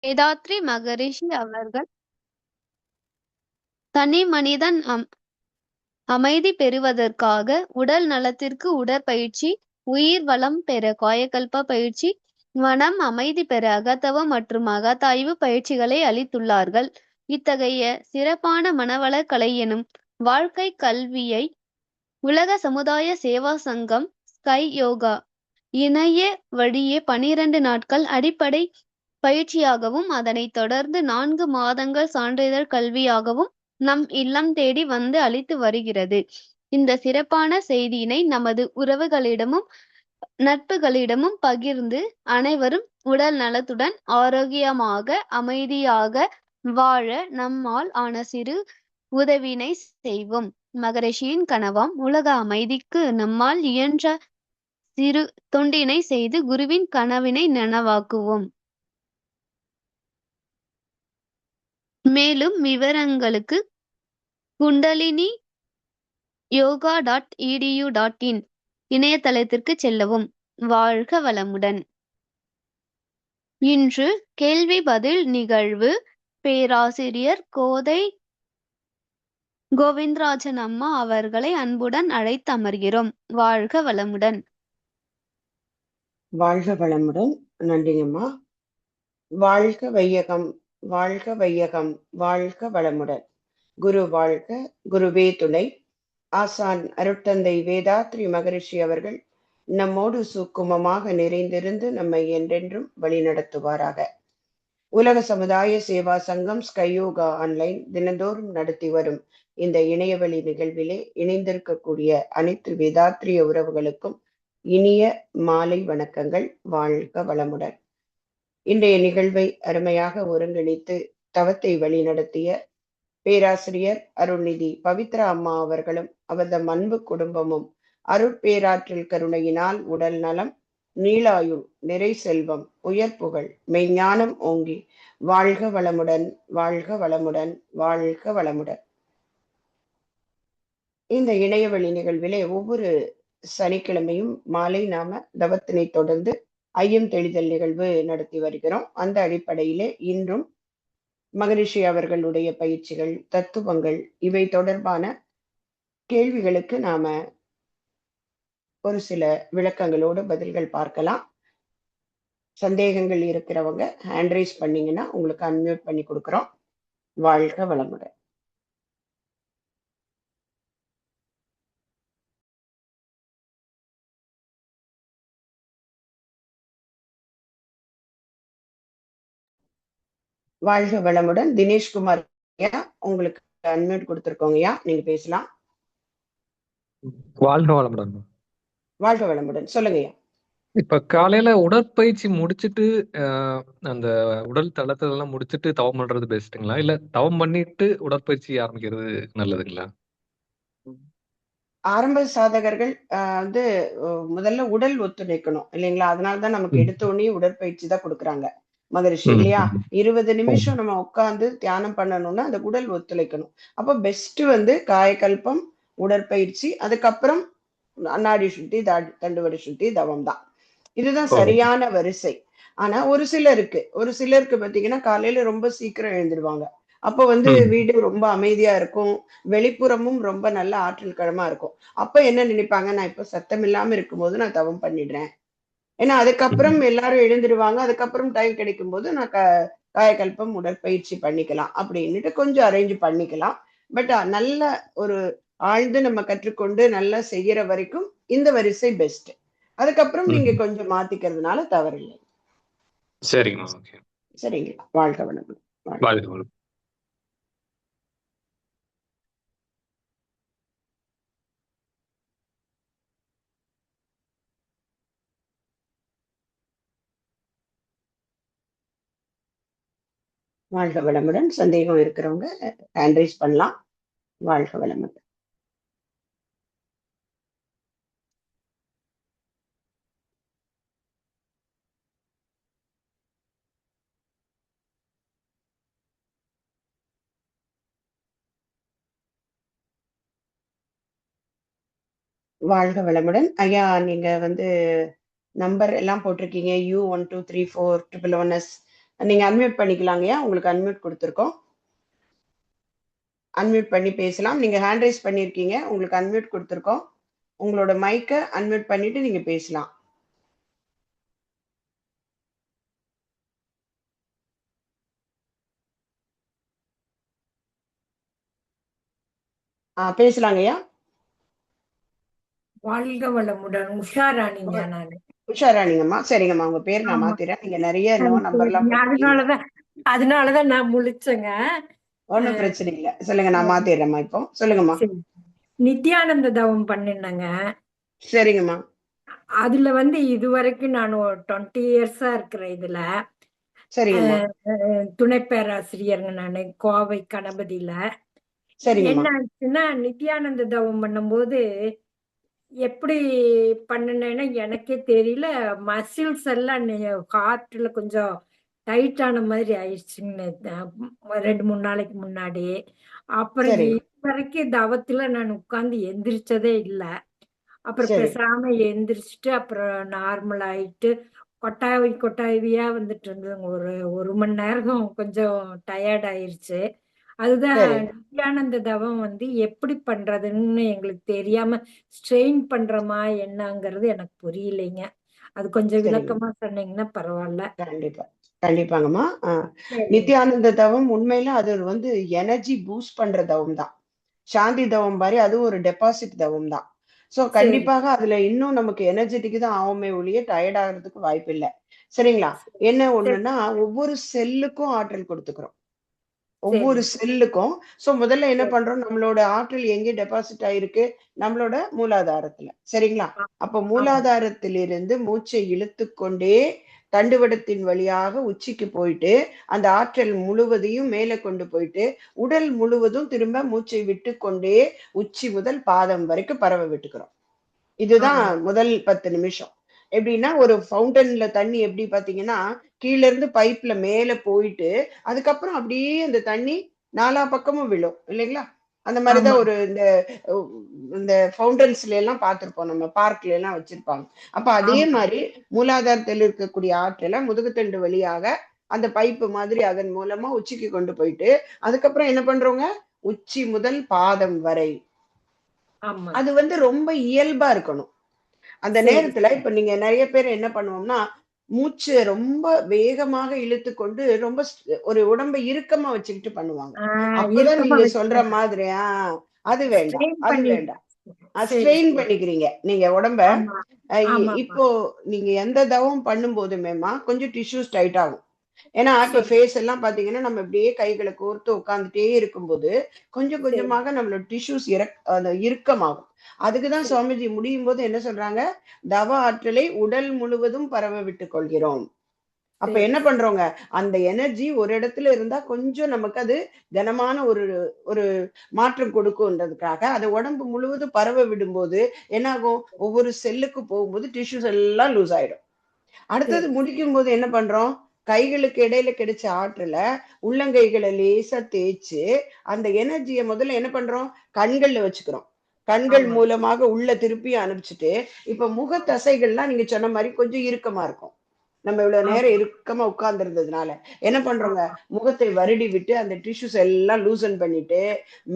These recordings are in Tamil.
வேதாத்ரி மகரிஷி அவர்கள் தனி மனிதன் அமைதி பெறுவதற்காக உடல் நலத்திற்கு உடற்பயிற்சி, உயிர் வளம் பெற காயகல்ப பயிற்சி, மனம் அமைதி பெற அகத்தவம் மற்றும் அகத்தாய்வு பயிற்சிகளை அளித்துள்ளார்கள். இத்தகைய சிறப்பான மனவளக் கலை எனும் வாழ்க்கை கல்வியை உலக சமுதாய சேவா சங்கம் ஸ்கை யோகா இணைய வழியே 12 நாட்கள் அடிப்படை பயிற்சியாகவும் அதனைத் தொடர்ந்து 4 மாதங்கள் சான்றிதழ் கல்வியாகவும் நம் இல்லம் தேடி வந்து அளித்து வருகிறது. இந்த சிறப்பான செய்தியினை நமது உறவுகளிடமும் நட்புகளிடமும் பகிர்ந்து அனைவரும் உடல் நலத்துடன் ஆரோக்கியமாக அமைதியாக வாழ நம்மால் ஆன சிறு உதவினை செய்வோம். மகரிஷியின் கனவாம் உலக அமைதிக்கு நம்மால் இயன்ற சிறு தொண்டினை செய்து குருவின் கனவினை நனவாக்குவோம். மேலும் விவரங்களுக்கு குண்டலினி yoga.edu.in இணையதளத்திற்கு செல்லவும். வாழ்க வளமுடன். இன்று கேள்வி பதில் நிகழ்வு பேராசிரியர் கோதை கோவிந்தராஜன் அம்மா அவர்களை அன்புடன் அழைத்து அமர்கிறோம். வாழ்க வளமுடன். வாழ்க வளமுடன். நன்றிங்கம்மா. வாழ்க வையகம், வாழ்க வையகம், வாழ்க வளமுடன். குரு வாழ்க, குருவே துணை. ஆசான் அருட்தந்தை வேதாத்ரி மகரிஷி அவர்கள் நம்மோடு சூக்குமமாக நிறைந்திருந்து நம்மை என்றென்றும் வழிநடத்துவாராக. உலக சமுதாய சேவா சங்கம் ஸ்கை யோகா ஆன்லைன் தினந்தோறும் நடத்தி வரும் இந்த இணையவழி நிகழ்விலே இணைந்திருக்கக்கூடிய அனைத்து வேதாத்ரிய உறவுகளுக்கும் இனிய மாலை வணக்கங்கள். வாழ்க வளமுடன். இன்றைய நிகழ்வை அருமையாக ஒருங்கிணைத்து தவத்தை வழிநடத்திய பேராசிரியர் அருள்நிதி பவித்ரா அம்மா அவர்களும் அவரது அன்பு குடும்பமும் அருட்பேராற்றல் கருணையினால் உடல் நலம், நீளாயுள், நிறை செல்வம், உயர் புகழ், மெய்ஞானம் ஓங்கி வாழ்க வளமுடன், வாழ்க வளமுடன், வாழ்க வளமுடன். இந்த இணையவழி நிகழ்விலே ஒவ்வொரு சனிக்கிழமையும் மாலை நாம தவத்தினை தொடர்ந்து ஐயம் தெளிதல் நிகழ்வு நடத்தி வருகிறோம். அந்த அடிப்படையிலே இன்றும் மகரிஷி அவர்களுடைய பயிற்சிகள், தத்துவங்கள் இவை தொடர்பான கேள்விகளுக்கு நாம ஒரு சில விளக்கங்களோடு பதில்கள் பார்க்கலாம். சந்தேகங்கள் இருக்கிறவங்க ஹேண்ட் ரைஸ் பண்ணீங்கன்னா உங்களுக்கு அன்மியூட் பண்ணி கொடுக்குறோம். வாழ்க வளமுடன். வாழ்க வளமுடன். தினேஷ்குமார் ஐயா, உங்களுக்கு அன்மியூட் கொடுத்துருக்கோங்கய்யா, நீங்க பேசலாம். வாழ்க வளமுடன். வாழ்க வளமுடன், சொல்லுங்கய்யா. இப்ப காலையில உடற்பயிற்சி முடிச்சிட்டு அந்த உடல் தளத்துல எல்லாம் முடிச்சிட்டு தவம் பண்றது பெஸ்ட்டுங்களா, இல்ல தவம் பண்ணிட்டு உடற்பயிற்சி ஆரம்பிக்கிறது நல்லதுங்களா? ஆரம்ப சாதகர்கள் வந்து முதல்ல உடல் ஒத்துழைக்கணும் இல்லைங்களா? அதனாலதான் நமக்கு எடுத்த உடனே உடற்பயிற்சி தான் கொடுக்குறாங்க மகரிஷி இல்லையா? 20 நிமிஷம் நம்ம உட்கார்ந்து தியானம் பண்ணணும்னா அந்த உடல் ஒத்துழைக்கணும். அப்போ பெஸ்ட் வந்து காயகல்பம், உடற்பயிற்சி, அதுக்கப்புறம் நாடி சுத்தி, தண்டுவடை சுத்தி, தவம் தான். இதுதான் சரியான வரிசை. ஆனா ஒரு சிலருக்கு பாத்தீங்கன்னா காலையில ரொம்ப சீக்கிரம் எழுந்துருவாங்க. அப்ப வந்து வீடு ரொம்ப அமைதியா இருக்கும், வெளிப்புறமும் ரொம்ப நல்ல ஆற்றல் களமா இருக்கும். அப்ப என்ன நினைப்பாங்க, நான் இப்ப சத்தம் இல்லாம இருக்கும்போது நான் தவம் பண்ணிடுறேன். ஏன்னா அதுக்கப்புறம் எல்லாரும் எழுந்துருவாங்க, அதுக்கப்புறம் டைம் கிடைக்கும் போது நான் காயகல்பம் உடற்பயிற்சி பண்ணிக்கலாம் அப்படின்னுட்டு கொஞ்சம் அரேஞ்ச் பண்ணிக்கலாம். பட் நல்ல ஒரு ஆழ்ந்து நம்ம கற்றுக்கொண்டு நல்லா செய்யற வரைக்கும் இந்த வரிசை பெஸ்ட். அதுக்கப்புறம் நீங்க கொஞ்சம் மாத்திக்கிறதுனால தவறில்லை. சரிங்க. சரிங்களா? வாழ்க வளமுடன். வாழ்க வளமுடன். வாழ்க வளமுடன். சந்தேகம் இருக்கிறவங்க ஹேண்ட் ரைஸ் பண்ணலாம். வாழ்க வளமுடன். வாழ்க வளமுடன். ஐயா, நீங்க வந்து நம்பர் எல்லாம் போட்டிருக்கீங்க. U123411S நீங்க அன்மியூட் பண்ணிக்கலாங்கய்யா, உங்களுக்கு அன்மியூட் கொடுத்துருக்கோம். அன்மியூட் பண்ணி பேசலாம். நீங்க ஹேண்ட் ரைஸ் பண்ணியிருக்கீங்க, உங்களுக்கு அன்மியூட் கொடுத்துருக்கோம். உங்களோட மைக்கை அன்மியூட் பண்ணிட்டு நீங்க பேசலாம். பேசலாங்கய்யா. வாழ்க வளமுடன். உஷாராணிங்க நானு. உஷாராணிங்கம்மா. சரிங்கம்மா, உங்க பேர் நான் ஆமா. மாத்திரேன். நீங்க நிறைய என்னவோ நம்பர்லாம் போட்டுருக்கீங்க. அதனாலதான் நான் முழிச்சேங்க. ஒன்றும் பிரச்சனை இல்லை, சொல்லுங்க, நான் மாத்திடுறேம்மா. இப்போ சொல்லுங்கம்மா. நித்யானந்த தவம் பண்ணினேங்க. சரிங்கம்மா. அதுல இதுவரைக்கும் நான் 20 இயர்ஸா இருக்கிறேன். இதுல சரிங்கம்மா. துணை பேராசிரியருங்க நானு, கோவை கணபதியில. சரிங்கம்மா. என்ன ஆச்சுன்னா, நித்யானந்த தவம் பண்ணும்போது எப்படி பண்ணினேன்னா எனக்கே தெரியல. மசில்ஸ் எல்லாம் ஹார்ட்ல கொஞ்சம் டைட் ஆன மாதிரி ஆயிடுச்சுங்க 2-3 நாளைக்கு முன்னாடி. அப்புறம் சரி. இதுவரைக்கும் தவத்துல நான் உட்கார்ந்து எந்திரிச்சதே இல்லை. அப்புறம் சரி. பேசாம எந்திரிச்சிட்டு அப்புறம் நார்மல் ஆயிட்டு கொட்டாவியா வந்துட்டு இருந்ததுங்க. ஒரு மணி நேரம் கொஞ்சம் டயர்ட் ஆயிருச்சு. அதுதான் சரி. நித்யானந்த தவம் எப்படி பண்றதுன்னு எங்களுக்கு தெரியாம ஸ்ட்ரெயின் பண்றோமா என்னங்கிறது எனக்கு புரியலைங்க. அது கொஞ்சம் சரிங்க. விளக்கமா சொன்னீங்கன்னா பரவாயில்ல. கண்டிப்பா, கண்டிப்பாங்கம்மா. சரி. நித்யானந்த தவம் உண்மையில அது எனர்ஜி பூஸ்ட் பண்ற தவம் தான். சாந்தி தவம் மாதிரி அது ஒரு டெபாசிட் தவம் தான். சோ சரி. கண்டிப்பாக அதுல இன்னும் நமக்கு எனர்ஜெட்டிக் தான் ஆகுமே ஒழிய டயர்ட் ஆகிறதுக்கு வாய்ப்பு இல்லை. சரிங்களா? என்ன சரி. ஒண்ணுன்னா, ஒவ்வொரு செல்லுக்கும் ஆற்றல் கொடுத்துக்கிறோம். சரி. ஒவ்வொரு செல்லுக்கும். சோ முதல்ல என்ன சரி. பண்றோம், நம்மளோட ஆற்றல் எங்கே டெபாசிட் ஆயிருக்கு? நம்மளோட மூலாதாரத்துல. சரிங்களா? அப்ப ஆமா. மூலாதாரத்திலிருந்து மூச்சை இழுத்துக்கொண்டே தண்டுவடத்தின் வழியாக உச்சிக்கு போயிட்டு, அந்த ஆற்றல் முழுவதையும் மேலே கொண்டு போயிட்டு, உடல் முழுவதும் திரும்ப மூச்சை விட்டுக்கொண்டே உச்சி முதல் பாதம் வரைக்கும் பரவ விட்டுக்கிறோம். இதுதான் ஆமா. முதல் 10 நிமிஷம். எப்படின்னா, ஒரு ஃபவுண்டன்ல தண்ணி எப்படி பார்த்தீங்கன்னா, கீழ இருந்து பைப்ல மேல போயிட்டு, அதுக்கப்புறம் அப்படியே அந்த தண்ணி நாலா பக்கமும் விழும். இல்லைங்களா? அந்த மாரி ஆமா. தான் ஒரு இந்த ஃபவுண்டன்ஸ்ல எல்லாம் பார்த்திருப்போம். நம்ம பார்க்ல எல்லாம் வச்சிருப்பாங்க. அப்ப அதே ஆமா. மாரி மூலாதாரத்தில் இருக்கக்கூடிய ஆற்றல முதுகுத்தண்டு வழியாக அந்த பைப்பு மாதிரி அதன் மூலமா உச்சிக்கு கொண்டு போயிட்டு, அதுக்கப்புறம் என்ன பண்றோங்க? உச்சி முதல் பாதம் வரை. ஆமா. அது ரொம்ப இயல்பா இருக்கணும். அந்த சரி. நேரத்துல இப்ப நீங்க நிறைய பேர் என்ன பண்ணுவோம்னா, மூச்சு ரொம்ப வேகமாக இழுத்துக்கொண்டு ரொம்ப ஒரு உடம்பை இறுக்கமா வச்சுக்கிட்டு பண்ணுவாங்க. அப்பதான் இறுக்கமா நீங்க சொல்ற வச்சுக்கிறேன். மாதிரி அது வேண்டாம், ஸ்ட்ரெயின் அது பண்ணி. வேண்டாம். சரி, ஸ்ட்ரெயின் சரி. பண்ணிக்கிறீங்க நீங்க உடம்ப. ஆமா. ஆமா. இப்போ நீங்க எந்த தவம் பண்ணும் போதுமேமா கொஞ்சம் டிஷ்யூஸ் டைட் ஆகும். ஏன்னா இப்ப சரி. ஃபேஸ் எல்லாம் பாத்தீங்கன்னா நம்ம இப்படியே கைகளை கோர்த்து உட்காந்துட்டே இருக்கும்போது கொஞ்சம் சரி. கொஞ்சமாக நம்மளோட டிஷ்யூஸ் இறுக்கமாகும். அதுக்குதான் சரி. சுவாமிஜி முடியும் போது என்ன சொல்றாங்க, தவ ஆற்றலை உடல் முழுவதும் பரவ விட்டுக் கொள்கிறோம். அப்ப சரி. என்ன பண்றோங்க, அந்த எனர்ஜி ஒரு இடத்துல இருந்தா கொஞ்சம் நமக்கு அது கனமான ஒரு ஒரு மாற்றம் கொடுக்கும்ன்றதுக்காக அதை உடம்பு முழுவதும் பரவ விடும்போது என்ன ஆகும், ஒவ்வொரு செல்லுக்கு போகும்போது டிஷ்யூஸ் எல்லாம் லூஸ் ஆயிடும். அடுத்தது சரி. முடிக்கும் போது என்ன பண்றோம், கைகளுக்கு இடையில கிடைச்ச ஆற்றல உள்ளங்கைகளை லேசா தேய்ச்சு அந்த எனர்ஜியை முதல்ல என்ன பண்றோம், கண்கள்ல வச்சுக்கிறோம். கண்கள் ஆமா. மூலமாக உள்ள திருப்பி அனுப்பிச்சுட்டு, இப்ப முக தசைகள்லாம் நீங்க சொன்ன மாதிரி கொஞ்சம் இறுக்கமா இருக்கும். நம்ம இவ்வளவு நேரம் ஆமா. இறுக்கமா உட்கார்ந்து இருந்ததுனால என்ன பண்றோங்க, ஆமா. முகத்தை வருடி விட்டு அந்த டிஷ்யூஸ் எல்லாம் லூசன் பண்ணிட்டு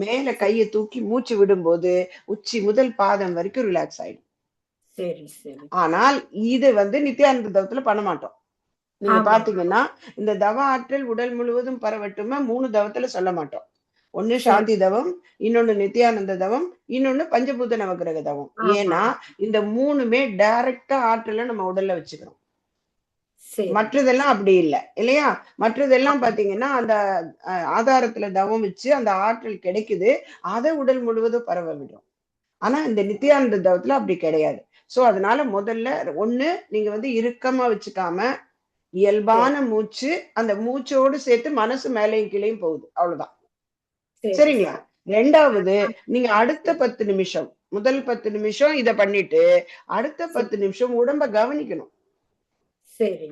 மேல சரி. கையை தூக்கி மூச்சு விடும்போது உச்சி முதல் பாதம் வரைக்கும் ரிலாக்ஸ் ஆயிடும். சரி. சரி. ஆனால் இது நித்யானந்த தவத்துல பண்ண மாட்டோம். நீங்க ஆமா. பாத்தீங்கன்னா, இந்த தவ ஆற்றல் உடல் முழுவதும் பரவட்டுமா 3 தவத்துல சொல்ல மாட்டோம். ஒண்ணு சரி. சாந்தி தவம், இன்னொன்னு நித்யானந்த தவம், இன்னொன்னு பஞ்சபூத நவக்கிரக தவம். ஆமா. ஏன்னா இந்த 3மே டைரக்டா ஆற்றல நம்ம உடல்ல வச்சுக்கிறோம். சரி. மற்றதெல்லாம் அப்படி இல்ல. இல்லையா? மற்றதெல்லாம் ஆமா. பாத்தீங்கன்னா, அந்த ஆதாரத்துல தவம் வச்சு அந்த ஆற்றல் கிடைக்குது. அத உடல் முழுவதும் பரவ விடும். ஆனா இந்த நித்யானந்த தவத்துல அப்படி கிடையாது. சோ அதனால முதல்ல ஒண்ணு நீங்க இறுக்கமா வச்சுக்காம சரி. இயல்பான மூச்சு, அந்த மூச்சோடு சேர்த்து மனசு மேலேயும் கீழேயும் போகுது. அவ்வளவுதான். சரி. சரிங்களா? 2வது ஆ, நீங்க அடுத்த சரி. 10 நிமிஷம், முதல் 10 நிமிஷம் இத பண்ணிட்டு, அடுத்த சரி. 10 நிமிஷம் உடம்ப கவனிக்கணும். சரி.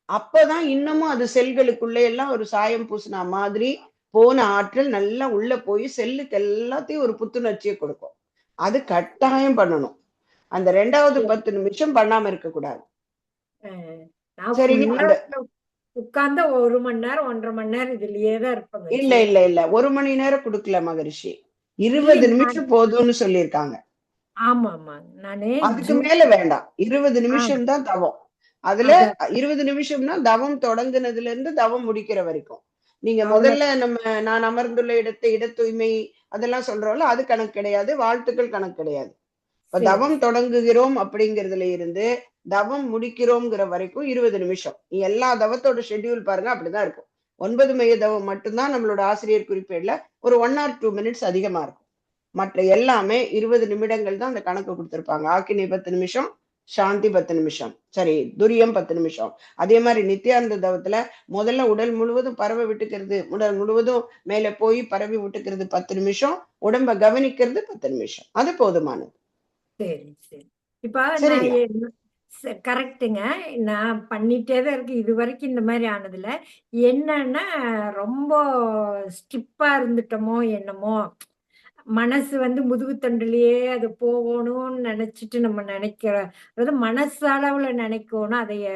அப்பதான் இன்னமும் அது செல்களுக்குள்ள எல்லாம் ஒரு சாயம் பூசின மாதிரி போன ஆற்றல் நல்லா உள்ள போய் செல்லுக்கு எல்லாத்தையும் ஒரு புத்துணர்ச்சியை கொடுக்கும். அது கட்டாயம் பண்ணணும். அந்த 2வது சரி. 10 நிமிஷம் பண்ணாம இருக்கக்கூடாது. நான் சரிங்களா? ஃபுல்லா அந்த உட்கார்ந்தா 1 மணி நேரம் 1.5 மணி நேரம் இதுலயே தான் இருப்பாங்க இல்ல சேர்ல. இல்ல இல்ல 1 மணி நேரம் கொடுக்கல மகரிஷி, 20 இல்லைங்க நான் நிமிஷம் போதும்னு சொல்லியிருக்காங்க. ஆமா ஆமாங்க நானு அதுக்கு ஜூம் மேல வேண்டாம், 20 நிமிஷம் தான் தவம். அதுல அத 20 நிமிஷம்னா தவம் தொடங்குனதுல இருந்து தவம் முடிக்கிற வரைக்கும். நீங்க அவ்வளவு முதல்ல நான் அமர்ந்துள்ள இடத்தை இட தூய்மை அதெல்லாம் சொல்றோம்ல, அது கணக்கு கிடையாது, வாழ்த்துக்கள் கணக்கு கிடையாது. இப்ப சரி தவம் தொடங்குகிறோம் அப்படிங்கிறதுல இருந்து தவம் முடிக்கிறோம்ங்கிற வரைக்கும் 20 நிமிஷம். நீ எல்லா தவத்தோட ஷெட்யூல் பாருங்க, அப்படிதான் இருக்கும். 9 மைய தவம் மட்டும்தான் நம்மளோட ஆசிரியர் குறிப்பேடுல ஒரு 1 or 2 minutes அதிகமா இருக்கும். மற்ற எல்லாமே 20 நிமிடங்கள் தான் அந்த கணக்கு கொடுத்திருப்பாங்க. ஆக்கினி 10 நிமிஷம், சாந்தி 10 நிமிஷம், சரி துரியம் 10 நிமிஷம். அதே மாதிரி நித்யானந்த தவத்துல முதல்ல உடல் முழுவதும் பரவ விட்டுக்கிறது, உடல் முழுவதும் மேல போய் பரவி விட்டுக்கிறது 10 நிமிஷம், உடம்ப கவனிக்கிறது 10 நிமிஷம், அது போதுமானது. சரி சரி. இப்ப நான் சரிங்களா? கரெக்டுங்க. நான் பண்ணிட்டே தான் இருக்கு. இது வரைக்கும் இந்த மாதிரி ஆனதில்ல. என்னன்னா ரொம்ப ஸ்டிப்பா இருந்துட்டோமோ என்னமோ, மனசு வந்து முதுகுத்தண்டுலயே அது போகணும்னு நினைச்சிட்டு நம்ம நினைக்கிறோம். அதாவது மனசளவுல நினைக்கணும். அதைய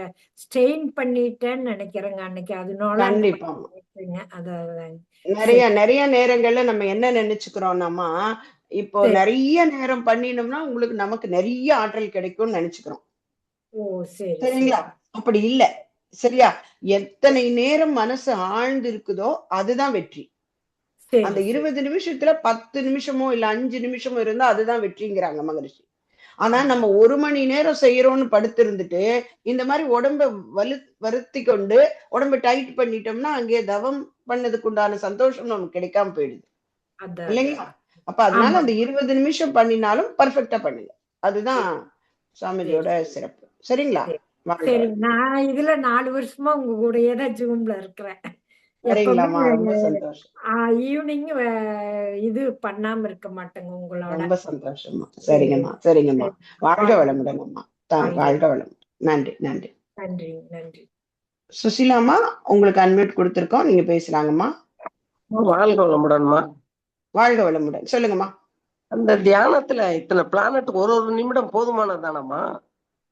ஸ்ட்ரெயின் பண்ணிட்டேன்னு நினைக்கிறேங்க அன்னைக்கு. அதனால அந்த கண்டிப்பா. மாதிரி ஆயிடுச்சுங்க. அதான் நிறைய சரி நிறைய நேரங்கள்ல நம்ம என்ன நினைச்சுக்கிறோம்னாமா, இப்போ சரி. நிறைய நேரம் பண்ணினோம்னா உங்களுக்கு நமக்கு நிறைய ஆற்றல் கிடைக்கும்னு நினைச்சுக்கிறோம். ஓ சரி சரிங்களா? சரி அப்படி இல்ல. சரியா? எத்தனை நேரம் மனசு ஆழ்ந்து இருக்குதோ அதுதான் வெற்றி. அந்த சரி சரி 20 நிமிஷத்துல 10 நிமிஷமோ இல்ல 5 நிமிஷமோ இருந்தா அதுதான் வெற்றிங்கிறாங்க மகரிஷி. ஆனா நம்ம 1 மணி நேரம் செய்யறோம்னு படுத்திருந்துட்டு இந்த மாதிரி உடம்ப வலு வருத்தி கொண்டு உடம்ப டைட் பண்ணிட்டோம்னா அங்கே தவம் பண்ணதுக்கு உண்டான சந்தோஷம் நமக்கு கிடைக்காம போயிடுது. அதான் இல்லைங்களா? அதான். அப்ப அதனால ஆமா அந்த 20 நிமிஷம் பண்ணினாலும் பர்ஃபெக்ட்டா பண்ணுங்க. அதுதான் சரி சரி சுவாமிஜியோட சிறப்பு. சரிங்களா? சரி. வாழ்க சரி. வளமுடன். நான் இதுல 4 வருஷமா உங்க கூடயே தான் ஜூம்ல இருக்கிறேன். எப்பவுமே சரிங்களாம்மா, ரொம்ப சந்தோஷம். ஈவினிங் இது பண்ணாம இருக்க மாட்டேங்க உங்களோட. ரொம்ப சந்தோஷம்மா. சரி சரிங்கம்மா, சரிங்கம்மா. சரி. வாழ்க வாழ்க வளமுடன் அம்மா. வாழ்க. வாழ்க வளமுடன். நன்றி, நன்றி. நன்றி நன்றி. சுசிலாம்மா, உங்களுக்கு அன்மியூட் கொடுத்திருக்கோம். நீங்க பேசலாங்கம்மா. வாழ்க வளமுடன்மா. வாழ்க வளமுடன். சொல்லுங்கம்மா. அந்த தியானத்துல இத்தனை பிளானட் ஒரு ஒரு நிமிடம் போதுமானதானம்மா?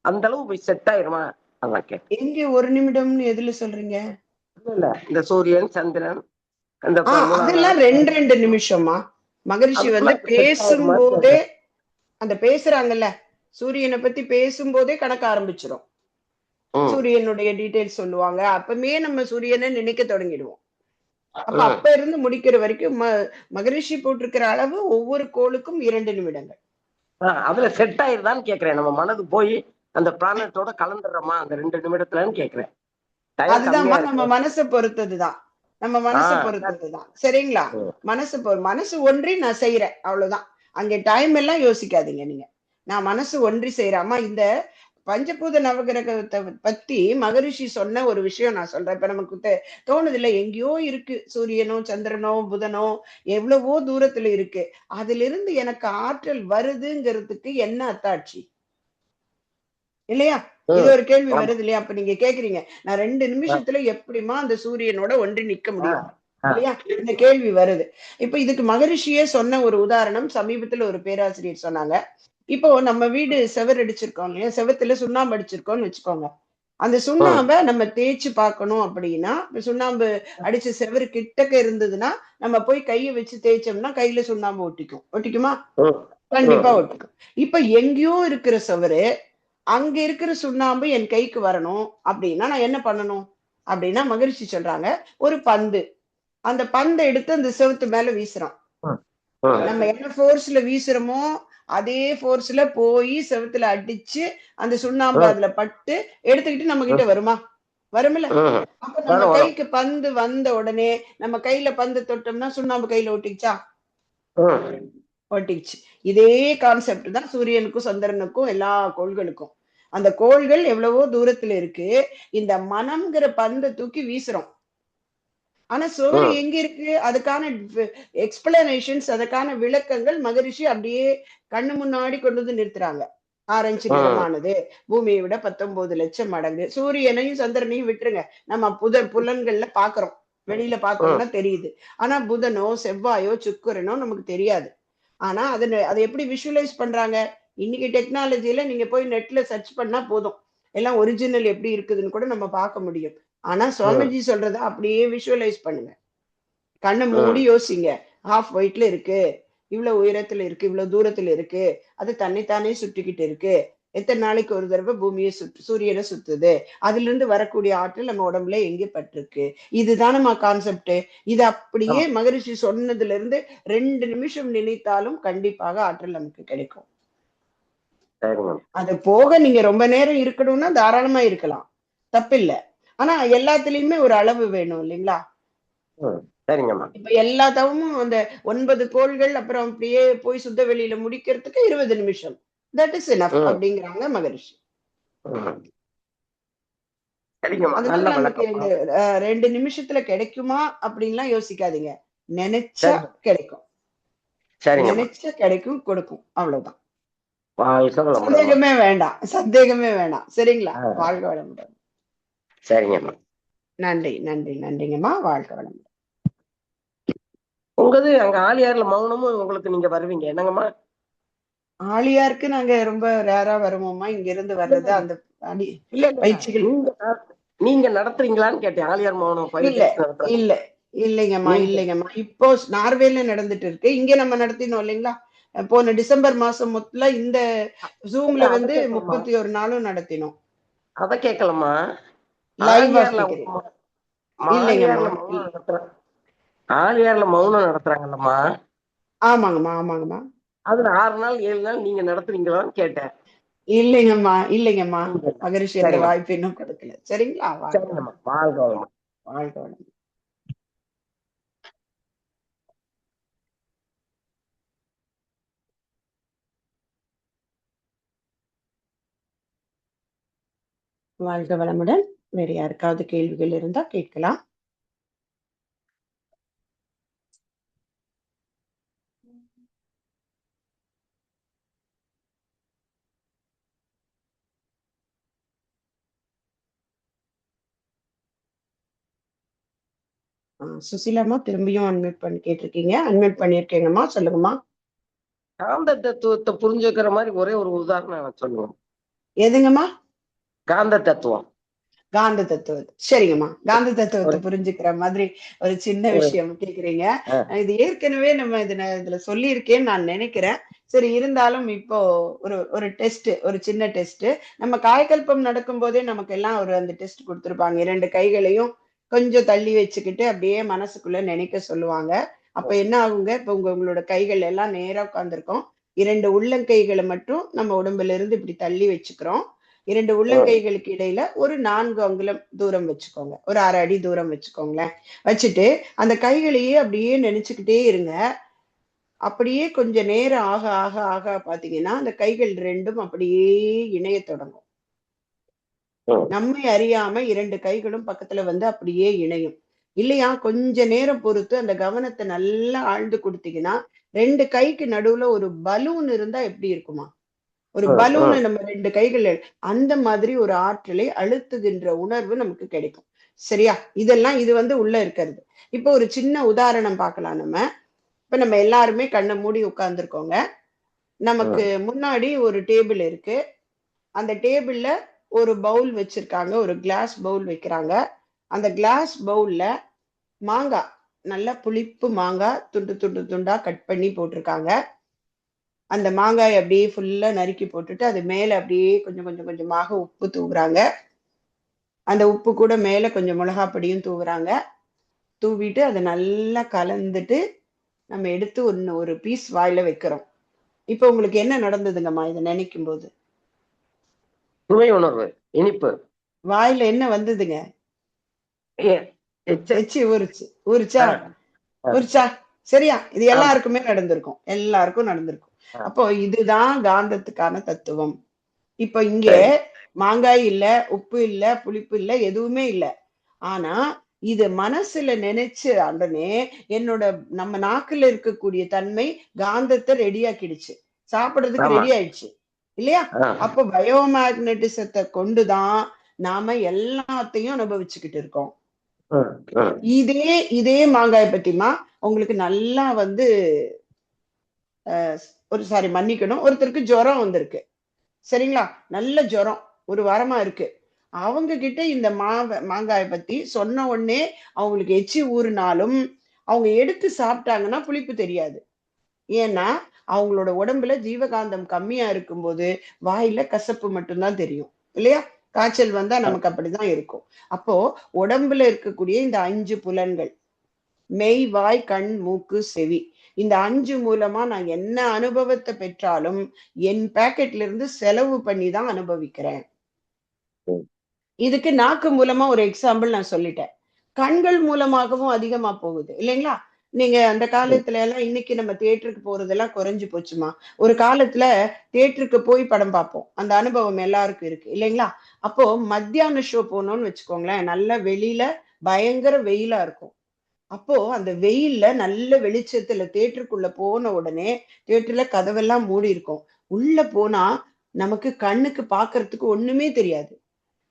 அந்த அளவு போய் செட் ஆயிருமா? அதான் கேட்டேன். எங்க 1 நிமிடம்னு எதுல சொல்றீங்க? இல்ல இந்த சூரியன் சந்திரன் அந்த அதெல்லாம் 2 நிமிஷம்மா. மகரிஷி வந்து அதுக்குள்ள செட் ஆயிருமா பேசும்போதே கேட்டேன். அந்த பேசுறாங்கல்ல, சூரியனை பத்தி பேசும்போதே கணக்க ஆரம்பிச்சிரும். சூரியனுடைய டீடைல்ஸ் சொல்லுவாங்க. அப்பமே நம்ம சூரியனை நினைக்க தொடங்கிடுவோம். அப்ப இருந்து முடிக்கிற வரைக்கும் மகரிஷி போட்டிருக்கிற அளவு ஒவ்வொரு கோளுக்கும் 2 நிமிடங்கள். அதுல செட் ஆயிருதான்னு கேக்குறேன். நம்ம மனது போய் அந்த பிளானட்டோட கலந்துடுறோமா அந்த 2 நிமிடத்துலன்னு கேக்குறேன். அதுதான்மா நம்ம மனசை பொறுத்ததுதான். நம்ம மனசை பொறுத்ததுதான். சரிங்களா? மனசு ஒன்றி நான் செய்யறேன், அவ்வளவுதான். அங்க டைம் எல்லாம் யோசிக்காதீங்க நீங்க. நான் மனசு ஒன்றி செய்யறேன். அம்மா, இந்த பஞ்சபூத நவகிரகத்தை பத்தி மகரிஷி சொன்ன ஒரு விஷயம் நான் சொல்றேன். இப்ப நமக்கு தோணுது இல்ல, எங்கேயோ இருக்கு சூரியனோ சந்திரனோ புதனோ எவ்வளவோ தூரத்துல இருக்கு. அதுல இருந்து எனக்கு ஆற்றல் வருதுங்கிறதுக்கு என்ன அத்தாட்சி? இல்லையா? இது ஒரு கேள்வி வருது இல்லையா? அப்ப நீங்க கேக்குறீங்க, நான் 2 நிமிஷத்துல எப்படிமா அந்த சூரியனோட ஒன்றி நிக்க முடியும் இல்லையா? இந்த கேள்வி வருது. இப்ப இதுக்கு மகரிஷியே சொன்ன ஒரு உதாரணம் சமீபத்துல ஒரு பேராசிரியர் சொன்னாங்க. இப்போ நம்ம வீடு செவர் அடிச்சிருக்கோம் இல்லையா? செவத்துல சுண்ணாம்பு அடிச்சிருக்கோம்னு வச்சுக்கோங்க. அந்த சுண்ணாம்பை நம்ம தேய்ச்சு பார்க்கணும் அப்படின்னா, சுண்ணாம்பு அடிச்ச செவரு கிட்டக்க இருந்ததுன்னா நம்ம போய் கையை வச்சு தேய்ச்சோம்னா கையில சுண்ணாம்பு ஒட்டிக்கும். ஒட்டிக்குமா? கண்டிப்பா ஒட்டிக்கும். இப்ப எங்கேயோ இருக்கிற செவரு, அங்க இருக்கிற சுண்ணாம்பு என் கைக்கு வரணும் அப்படின்னா நான் என்ன பண்ணணும் அப்படின்னா, மகிழ்ச்சி சொல்றாங்க, ஒரு பந்து. அந்த பந்தை எடுத்து அந்த செவத்து மேல வீசுறோம். நம்ம என்ன போர்ஸ்ல வீசுறோமோ அதே போர்ஸ்ல போய் செவத்துல அடிச்சு அந்த சுண்ணாம்பு அதுல பட்டு எடுத்துக்கிட்டு நம்ம கிட்ட வருமா? வரும்ல? அப்ப நம்ம கைக்கு பந்து வந்த உடனே நம்ம கையில பந்து தொட்டோம்னா சுண்ணாம்பு கையில ஒட்டிக்கிச்சா? ஒட்டிச்சு. இதே கான்செப்ட் தான் சூரியனுக்கும் சந்திரனுக்கும் எல்லா கோள்களுக்கும். அந்த கோள்கள் எவ்வளவோ தூரத்துல இருக்கு. இந்த மனம்ங்கிற பந்தை தூக்கி வீசுறோம். ஆனா சோறு எங்க இருக்கு? அதுக்கான எக்ஸ்பிளனேஷன்ஸ், அதுக்கான விளக்கங்கள் மகரிஷி அப்படியே கண்ணு முன்னாடி கொண்டு வந்து நிறுத்துறாங்க. ஆரஞ்சு நிறமானது பூமியை விட 19 லட்சம் மடங்கு. சூரியனையும் சந்திரனையும் விட்டுருங்க, நம்ம புலன்கள்ல பாக்குறோம், வெளியில பாக்குறோம்னா தெரியுது. ஆனா புதனோ செவ்வாயோ சுக்கிரனோ நமக்கு தெரியாது. ஆனா அதை எப்படி விஷுவலைஸ் பண்றாங்க? இன்னைக்கு டெக்னாலஜில நீங்க போய் நெட்ல சர்ச் பண்ணா போதும், எல்லாம் ஒரிஜினல் எப்படி இருக்குதுன்னு கூட நம்ம பார்க்க முடியும். ஆனா சுவாமிஜி சொல்றத அப்படியே விஷுவலைஸ் பண்ணுங்க. கண்ணை மூடி யோசிங்க. ஹாஃப் ஒயிட்ல இருக்கு, இவ்வளவு உயரத்துல இருக்கு, இவ்வளவு தூரத்துல இருக்கு, அது தன்னைத்தானே சுற்றிக்கிட்டு இருக்கு, எத்தனை நாளைக்கு ஒரு தடவை பூமியை சூரியனை சுத்துது, அதுல இருந்து வரக்கூடிய ஆற்றல் நம்ம உடம்புல எங்கே பட்டிருக்கு. இதுதானம்மா கான்செப்ட். இது அப்படியே மகரிஷி சொன்னதுல இருந்து 2 நிமிஷம் நினைத்தாலும் கண்டிப்பாக ஆற்றல் நமக்கு கிடைக்கும். அது போக நீங்க ரொம்ப நேரம் இருக்கணும்னா தாராளமா இருக்கலாம், தப்பில்ல. ஆனா எல்லாத்துலயுமே ஒரு அளவு வேணும் இல்லைங்களா? இப்ப எல்லா தவமும் அந்த 9 கோள்கள் அப்புறம் அப்படியே போய் சுத்த வெளியில முடிக்கிறதுக்கு 20 நிமிஷம், தட் இஸ் எனஃப் அப்படிங்கிறாங்க மகரிஷி. அதனால நமக்கு இந்த 2 நிமிஷத்துல கிடைக்குமா அப்படின்லாம் யோசிக்காதீங்க. நினைச்சா கிடைக்கும், நினைச்சா கிடைக்கும், கொடுக்கும், அவ்வளவுதான். சந்தேகமே வேண்டாம், சந்தேகமே வேண்டாம். சரிங்களா? வாழ்க வளமுடன். சரிங்கம்மா. நன்றி நன்றி நன்றிங்கம்மா. வாழ்க வளமுடன். உங்கது அங்க ஆலியார்ல மௌனமும் உங்களுக்கு நீங்க வருவீங்க என்னங்கம்மா? ஆலியாருக்கு நாங்க ரொம்ப ரேரா வருவோம்மா. இங்க இருந்து வர்றது அந்த பயிற்சிகள் நீங்க நடத்துறீங்களான்னு கேட்டேன். ஆலியார் மௌனம் இல்ல இல்லைங்கம்மா, இல்லைங்கம்மா. இப்போ நார்வேல நடந்துட்டு இருக்கு. இங்க நம்ம நடத்தினோம் இல்லைங்களா? போன டிசம்பர் மாசம் மொத்தம் இந்த ஜூம்ல வந்து 31 நாளும் நடத்தினோம். அத கேட்கலம்மா. ஆலியார்ல மௌனம் நடத்துறாங்கல்லம்மா. ஆமாங்கம்மா ஆமாங்கம்மா. அதுல 6 நாள் 7 நாள் நீங்க நடத்துறீங்களான்னு கேட்டேன். இல்லைங்கம்மா இல்லைங்கம்மா, மகரிஷி அந்த வாய்ப்பு இன்னும் கொடுக்கல. சரிங்களா? வாழ்க வளமுடன். வாழ்க வளமுடன். வாழ்க வளமுடன். வேற யாருக்காவது கேள்விகள் இருந்தா கேட்கலாம். சுசிலாமா திரும்பியும் அன்மியூட் பண்ணி கேட்டிருக்கீங்க. அன்மியூட் பண்ணிருக்கீங்கம்மா, சொல்லுங்கம்மா. காந்த தத்துவத்தை புரிஞ்சுக்கிற மாதிரி ஒரே ஒரு உதாரணம் சொல்லுவோம். எதுங்கம்மா? காந்த தத்துவம். காந்த தத்துவம். சரிங்கம்மா. காந்த தத்துவத்தை புரிஞ்சுக்கிற மாதிரி ஒரு சின்ன விஷயம் கேக்குறீங்க. இது ஏற்கனவே நம்ம இதுல சொல்லி இருக்கேன்னு நான் நினைக்கிறேன். சரி, இருந்தாலும் இப்போ ஒரு டெஸ்ட், ஒரு சின்ன டெஸ்ட். நம்ம காயக்கல்பம் நடக்கும் போதே நமக்கு எல்லாம் அந்த டெஸ்ட் கொடுத்துருப்பாங்க. 2 கைகளையும் கொஞ்சம் தள்ளி வச்சுக்கிட்டு அப்படியே மனசுக்குள்ள நினைக்க சொல்லுவாங்க. அப்ப என்ன ஆகுங்க? இப்ப உங்களோட கைகள் எல்லாம் நேரா உட்கார்ந்துருக்கோம். 2 உள்ளங்கைகளை மட்டும் நம்ம உடம்புல இருந்து இப்படி தள்ளி வச்சுக்கிறோம். 2 உள்ளங்கைகளுக்கு இடையில ஒரு 4 அங்குலம் தூரம் வச்சுக்கோங்க, ஒரு 1/2 அடி தூரம் வச்சுக்கோங்களேன். வச்சுட்டு அந்த கைகளையே அப்படியே நினைச்சுக்கிட்டே இருங்க. அப்படியே கொஞ்ச நேரம் ஆக ஆக ஆக பாத்தீங்கன்னா அந்த கைகள் 2ம் அப்படியே இணைய தொடங்கும். நம்மை அறியாம 2 கைகளும் பக்கத்துல வந்து அப்படியே இணையும் இல்லையா? கொஞ்ச நேரம் பொறுத்து அந்த கவனத்தை நல்லா ஆழ்ந்து கொடுத்தீங்கன்னா 2 கைக்கு நடுவுல ஒரு பலூன் இருந்தா எப்படி இருக்குமா? ஒரு பலூனை நம்ம 2 கைகள் அந்த மாதிரி ஒரு ஆற்றலை அழுத்துகின்ற உணர்வு நமக்கு கிடைக்கும். சரியா? இதெல்லாம் இது வந்து உள்ள இருக்கிறது. இப்போ ஒரு சின்ன உதாரணம் பார்க்கலாம். இப்ப நம்ம எல்லாருமே கண்ணை மூடி உட்கார்ந்துருக்கோங்க. நமக்கு முன்னாடி ஒரு டேபிள் இருக்கு. அந்த டேபிள்ல ஒரு பவுல் வச்சிருக்காங்க, ஒரு கிளாஸ் பவுல் வைக்கிறாங்க. அந்த கிளாஸ் பவுல்ல மாங்காய், நல்ல புளிப்பு மாங்காய் துண்டு துண்டு துண்டா கட் பண்ணி போட்டிருக்காங்க. அந்த மாங்காய் அப்படியே ஃபுல்லா நறுக்கி போட்டுட்டு அது மேல அப்படியே கொஞ்சம் கொஞ்சம் கொஞ்சமாக உப்பு தூவுறாங்க. அந்த உப்பு கூட மேல கொஞ்சம் மிளகாப்பொடியும் தூவுறாங்க. தூவிட்டு அதை நல்லா கலந்துட்டு நம்ம எடுத்து ஒரு பீஸ் வாயில வைக்கிறோம். இப்ப உங்களுக்கு என்ன நடந்ததுங்கம்மா இதை நினைக்கும் போது? சுவை உணர்வு, இனிப்பு. வாயில என்ன வந்ததுங்க? எச்சி ஊறிச்சா? சரியா? இது எல்லாருக்குமே நடந்திருக்கும், எல்லாருக்கும் நடந்திருக்கும். அப்போ இதுதான் காந்தத்துக்கான தத்துவம். இப்ப இங்க மாங்காய் இல்ல, உப்பு இல்ல, புளிப்பு இல்ல, எதுவுமே இல்ல. ஆனா இது மனசுல நினைச்சு உடனே நம்ம நாக்குல இருக்கக்கூடிய தன்மை காந்தத்தை ரெடி ஆக்கிடுச்சு, சாப்பிடுறதுக்கு ரெடி ஆயிடுச்சு இல்லையா? அப்ப பயோமேக்னட்டிசத்தை கொண்டுதான் நாம எல்லாத்தையும் அனுபவிச்சுக்கிட்டு இருக்கோம். இதே மாங்காய் பத்திமா உங்களுக்கு நல்லா மன்னிக்கணும், ஒருத்தருக்கு ஜுரம் வந்திருக்கு. சரிங்களா? நல்ல ஜுரம், ஒரு வாரமா இருக்கு. அவங்க கிட்ட இந்த மாங்காயை பத்தி சொன்ன உடனே அவங்களுக்கு எச்சி ஊறினாலும் அவங்க எடுத்து சாப்பிட்டாங்கன்னா புளிப்பு தெரியாது. ஏன்னா அவங்களோட உடம்புல ஜீவகாந்தம் கம்மியா இருக்கும்போது வாயில கசப்பு மட்டும்தான் தெரியும் இல்லையா? காய்ச்சல் வந்தா நமக்கு அப்படிதான் இருக்கும். அப்போ உடம்புல இருக்கக்கூடிய இந்த 5 புலன்கள், மெய், வாய், கண், மூக்கு, செவி, இந்த 5 மூலமா நான் என்ன அனுபவத்தை பெற்றாலும் என் பாக்கெட்ல இருந்து செலவு பண்ணி தான் அனுபவிக்கிறேன். இதுக்கு நாக்கு மூலமா ஒரு எக்ஸாம்பிள் நான் சொல்லிட்டேன். கண்கள் மூலமாகவும் அதிகமா போகுது இல்லைங்களா? நீங்க அந்த காலத்துல எல்லாம், இன்னைக்கு நம்ம தியேட்டருக்கு போறதெல்லாம் குறைஞ்சு போச்சுமா. ஒரு காலத்துல தியேட்டருக்கு போய் படம் பார்ப்போம். அந்த அனுபவம் எல்லாருக்கும் இருக்கு இல்லைங்களா? அப்போ மத்தியான ஷோ போனோம்னு வச்சுக்கோங்களேன், நல்ல வெளியில பயங்கர வெயிலா இருக்கும். அப்போ அந்த வெயில்ல நல்ல வெளிச்சத்துல தியேட்டருக்குள்ள போன உடனே தியேட்டர்ல கதவெல்லாம் மூடி இருக்கும். உள்ள போனா நமக்கு கண்ணுக்கு பாக்குறதுக்கு ஒண்ணுமே தெரியாது,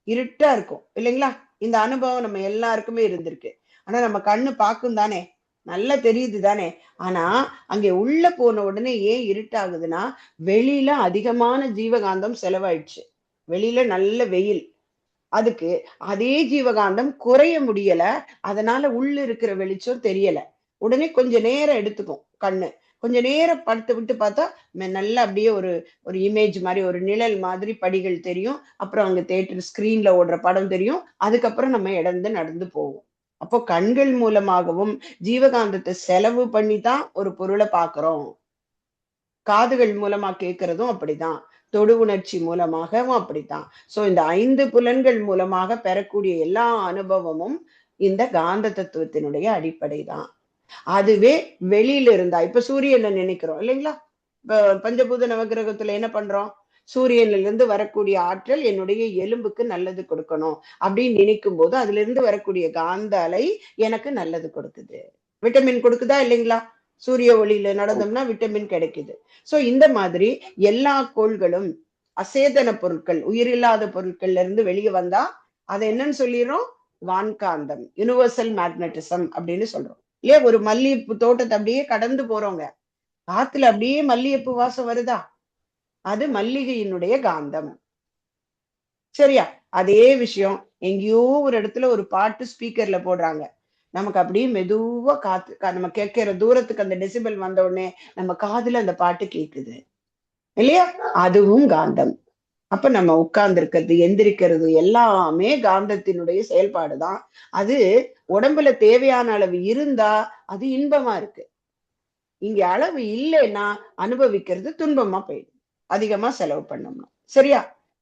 இருட்டா இருக்கும் இல்லைங்களா? இந்த அனுபவம் நம்ம எல்லாருக்குமே இருந்திருக்கு. ஆனா நம்ம கண்ணு பார்க்கும் தானே, நல்லா தெரியுது தானே. ஆனா அங்கே உள்ள போன உடனே ஏன் இருட்டாகுதுன்னா, வெளியில அதிகமான ஜீவகாந்தம் செலவாயிடுச்சு. வெளியில நல்ல வெயில், அதுக்கு அதே ஜீவகாந்தம் குறைய முடியல. அதனால உள்ள இருக்கிற வெளிச்சம் தெரியல. உடனே கொஞ்ச நேரம் எடுத்துக்கும் கண்ணு. கொஞ்ச நேரம் படுத்து விட்டு பார்த்தா நல்லா அப்படியே ஒரு ஒரு இமேஜ் மாதிரி, ஒரு நிழல் மாதிரி படிகள் தெரியும். அப்புறம் அங்க தியேட்டர் ஸ்கிரீன்ல ஓடுற படம் தெரியும். அதுக்கப்புறம் நம்ம இடந்து நடந்து போவோம். அப்போ கண்கள் மூலமாகவும் ஜீவகாந்தத்தை செலவு பண்ணி தான் ஒரு பொருளை பார்க்கிறோம். காதுகள் மூலமா கேட்கறதும் அப்படிதான், தொடு உணர்ச்சி மூலமாகவும் அப்படித்தான். சோ இந்த 5 புலன்கள் மூலமாக பெறக்கூடிய எல்லா அனுபவமும் இந்த காந்த தத்துவத்தினுடைய அடிப்படை தான். அதுவே வெளியில இருந்தா, இப்ப சூரியனை நினைக்கிறோம் இல்லைங்களா? இப்ப பஞ்சபூத நவகிரகத்துல என்ன பண்றோம்? சூரியனில இருந்து வரக்கூடிய ஆற்றல் என்னுடைய எலும்புக்கு நல்லது கொடுக்கணும் அப்படின்னு நினைக்கும் போது அதுல இருந்து வரக்கூடிய காந்த அலை எனக்கு நல்லது கொடுக்குது, விட்டமின் கொடுக்குதா இல்லைங்களா? சூரிய ஒளியில நடந்தோம்னா விட்டமின் கிடைக்குது. சோ இந்த மாதிரி எல்லா கோள்களும் அசேதன பொருட்கள், உயிரில்லாத பொருட்கள்ல இருந்து வெளியே வந்தா அதை என்னன்னு சொல்லிடுறோம்? வான்காந்தம், யுனிவர்சல் மேக்னட்டிசம் அப்படின்னு சொல்றோம். ஏன் ஒரு மல்லிகைப்பூ தோட்டத்தை அப்படியே கடந்து போறோங்க, காத்துல அப்படியே மல்லிகைப்பூ வாசம் வருதா? அது மல்லிகையினுடைய காந்தம். சரியா? அதே விஷயம் எங்கேயோ ஒரு இடத்துல ஒரு பாட்டு ஸ்பீக்கர்ல போடுறாங்க, நமக்கு அப்படியே மெதுவா காத்து நம்ம கேட்கிற தூரத்துக்கு அந்த டெசிபல் வந்த உடனே நம்ம காதுல அந்த பாட்டு கேக்குது இல்லையா? அதுவும் காந்தம். அப்ப நம்ம உட்கார்ந்து இருக்கிறது, எந்திரிக்கிறது எல்லாமே காந்தத்தினுடைய செயல்பாடுதான். அது உடம்புல தேவையான அளவு இருந்தா அது இன்பமா இருக்கு. இங்க அளவு இல்லைன்னா அனுபவிக்கிறது துன்பமா போயிடும், அதிகமா செலவு பண்ணோம்னா. சரியா?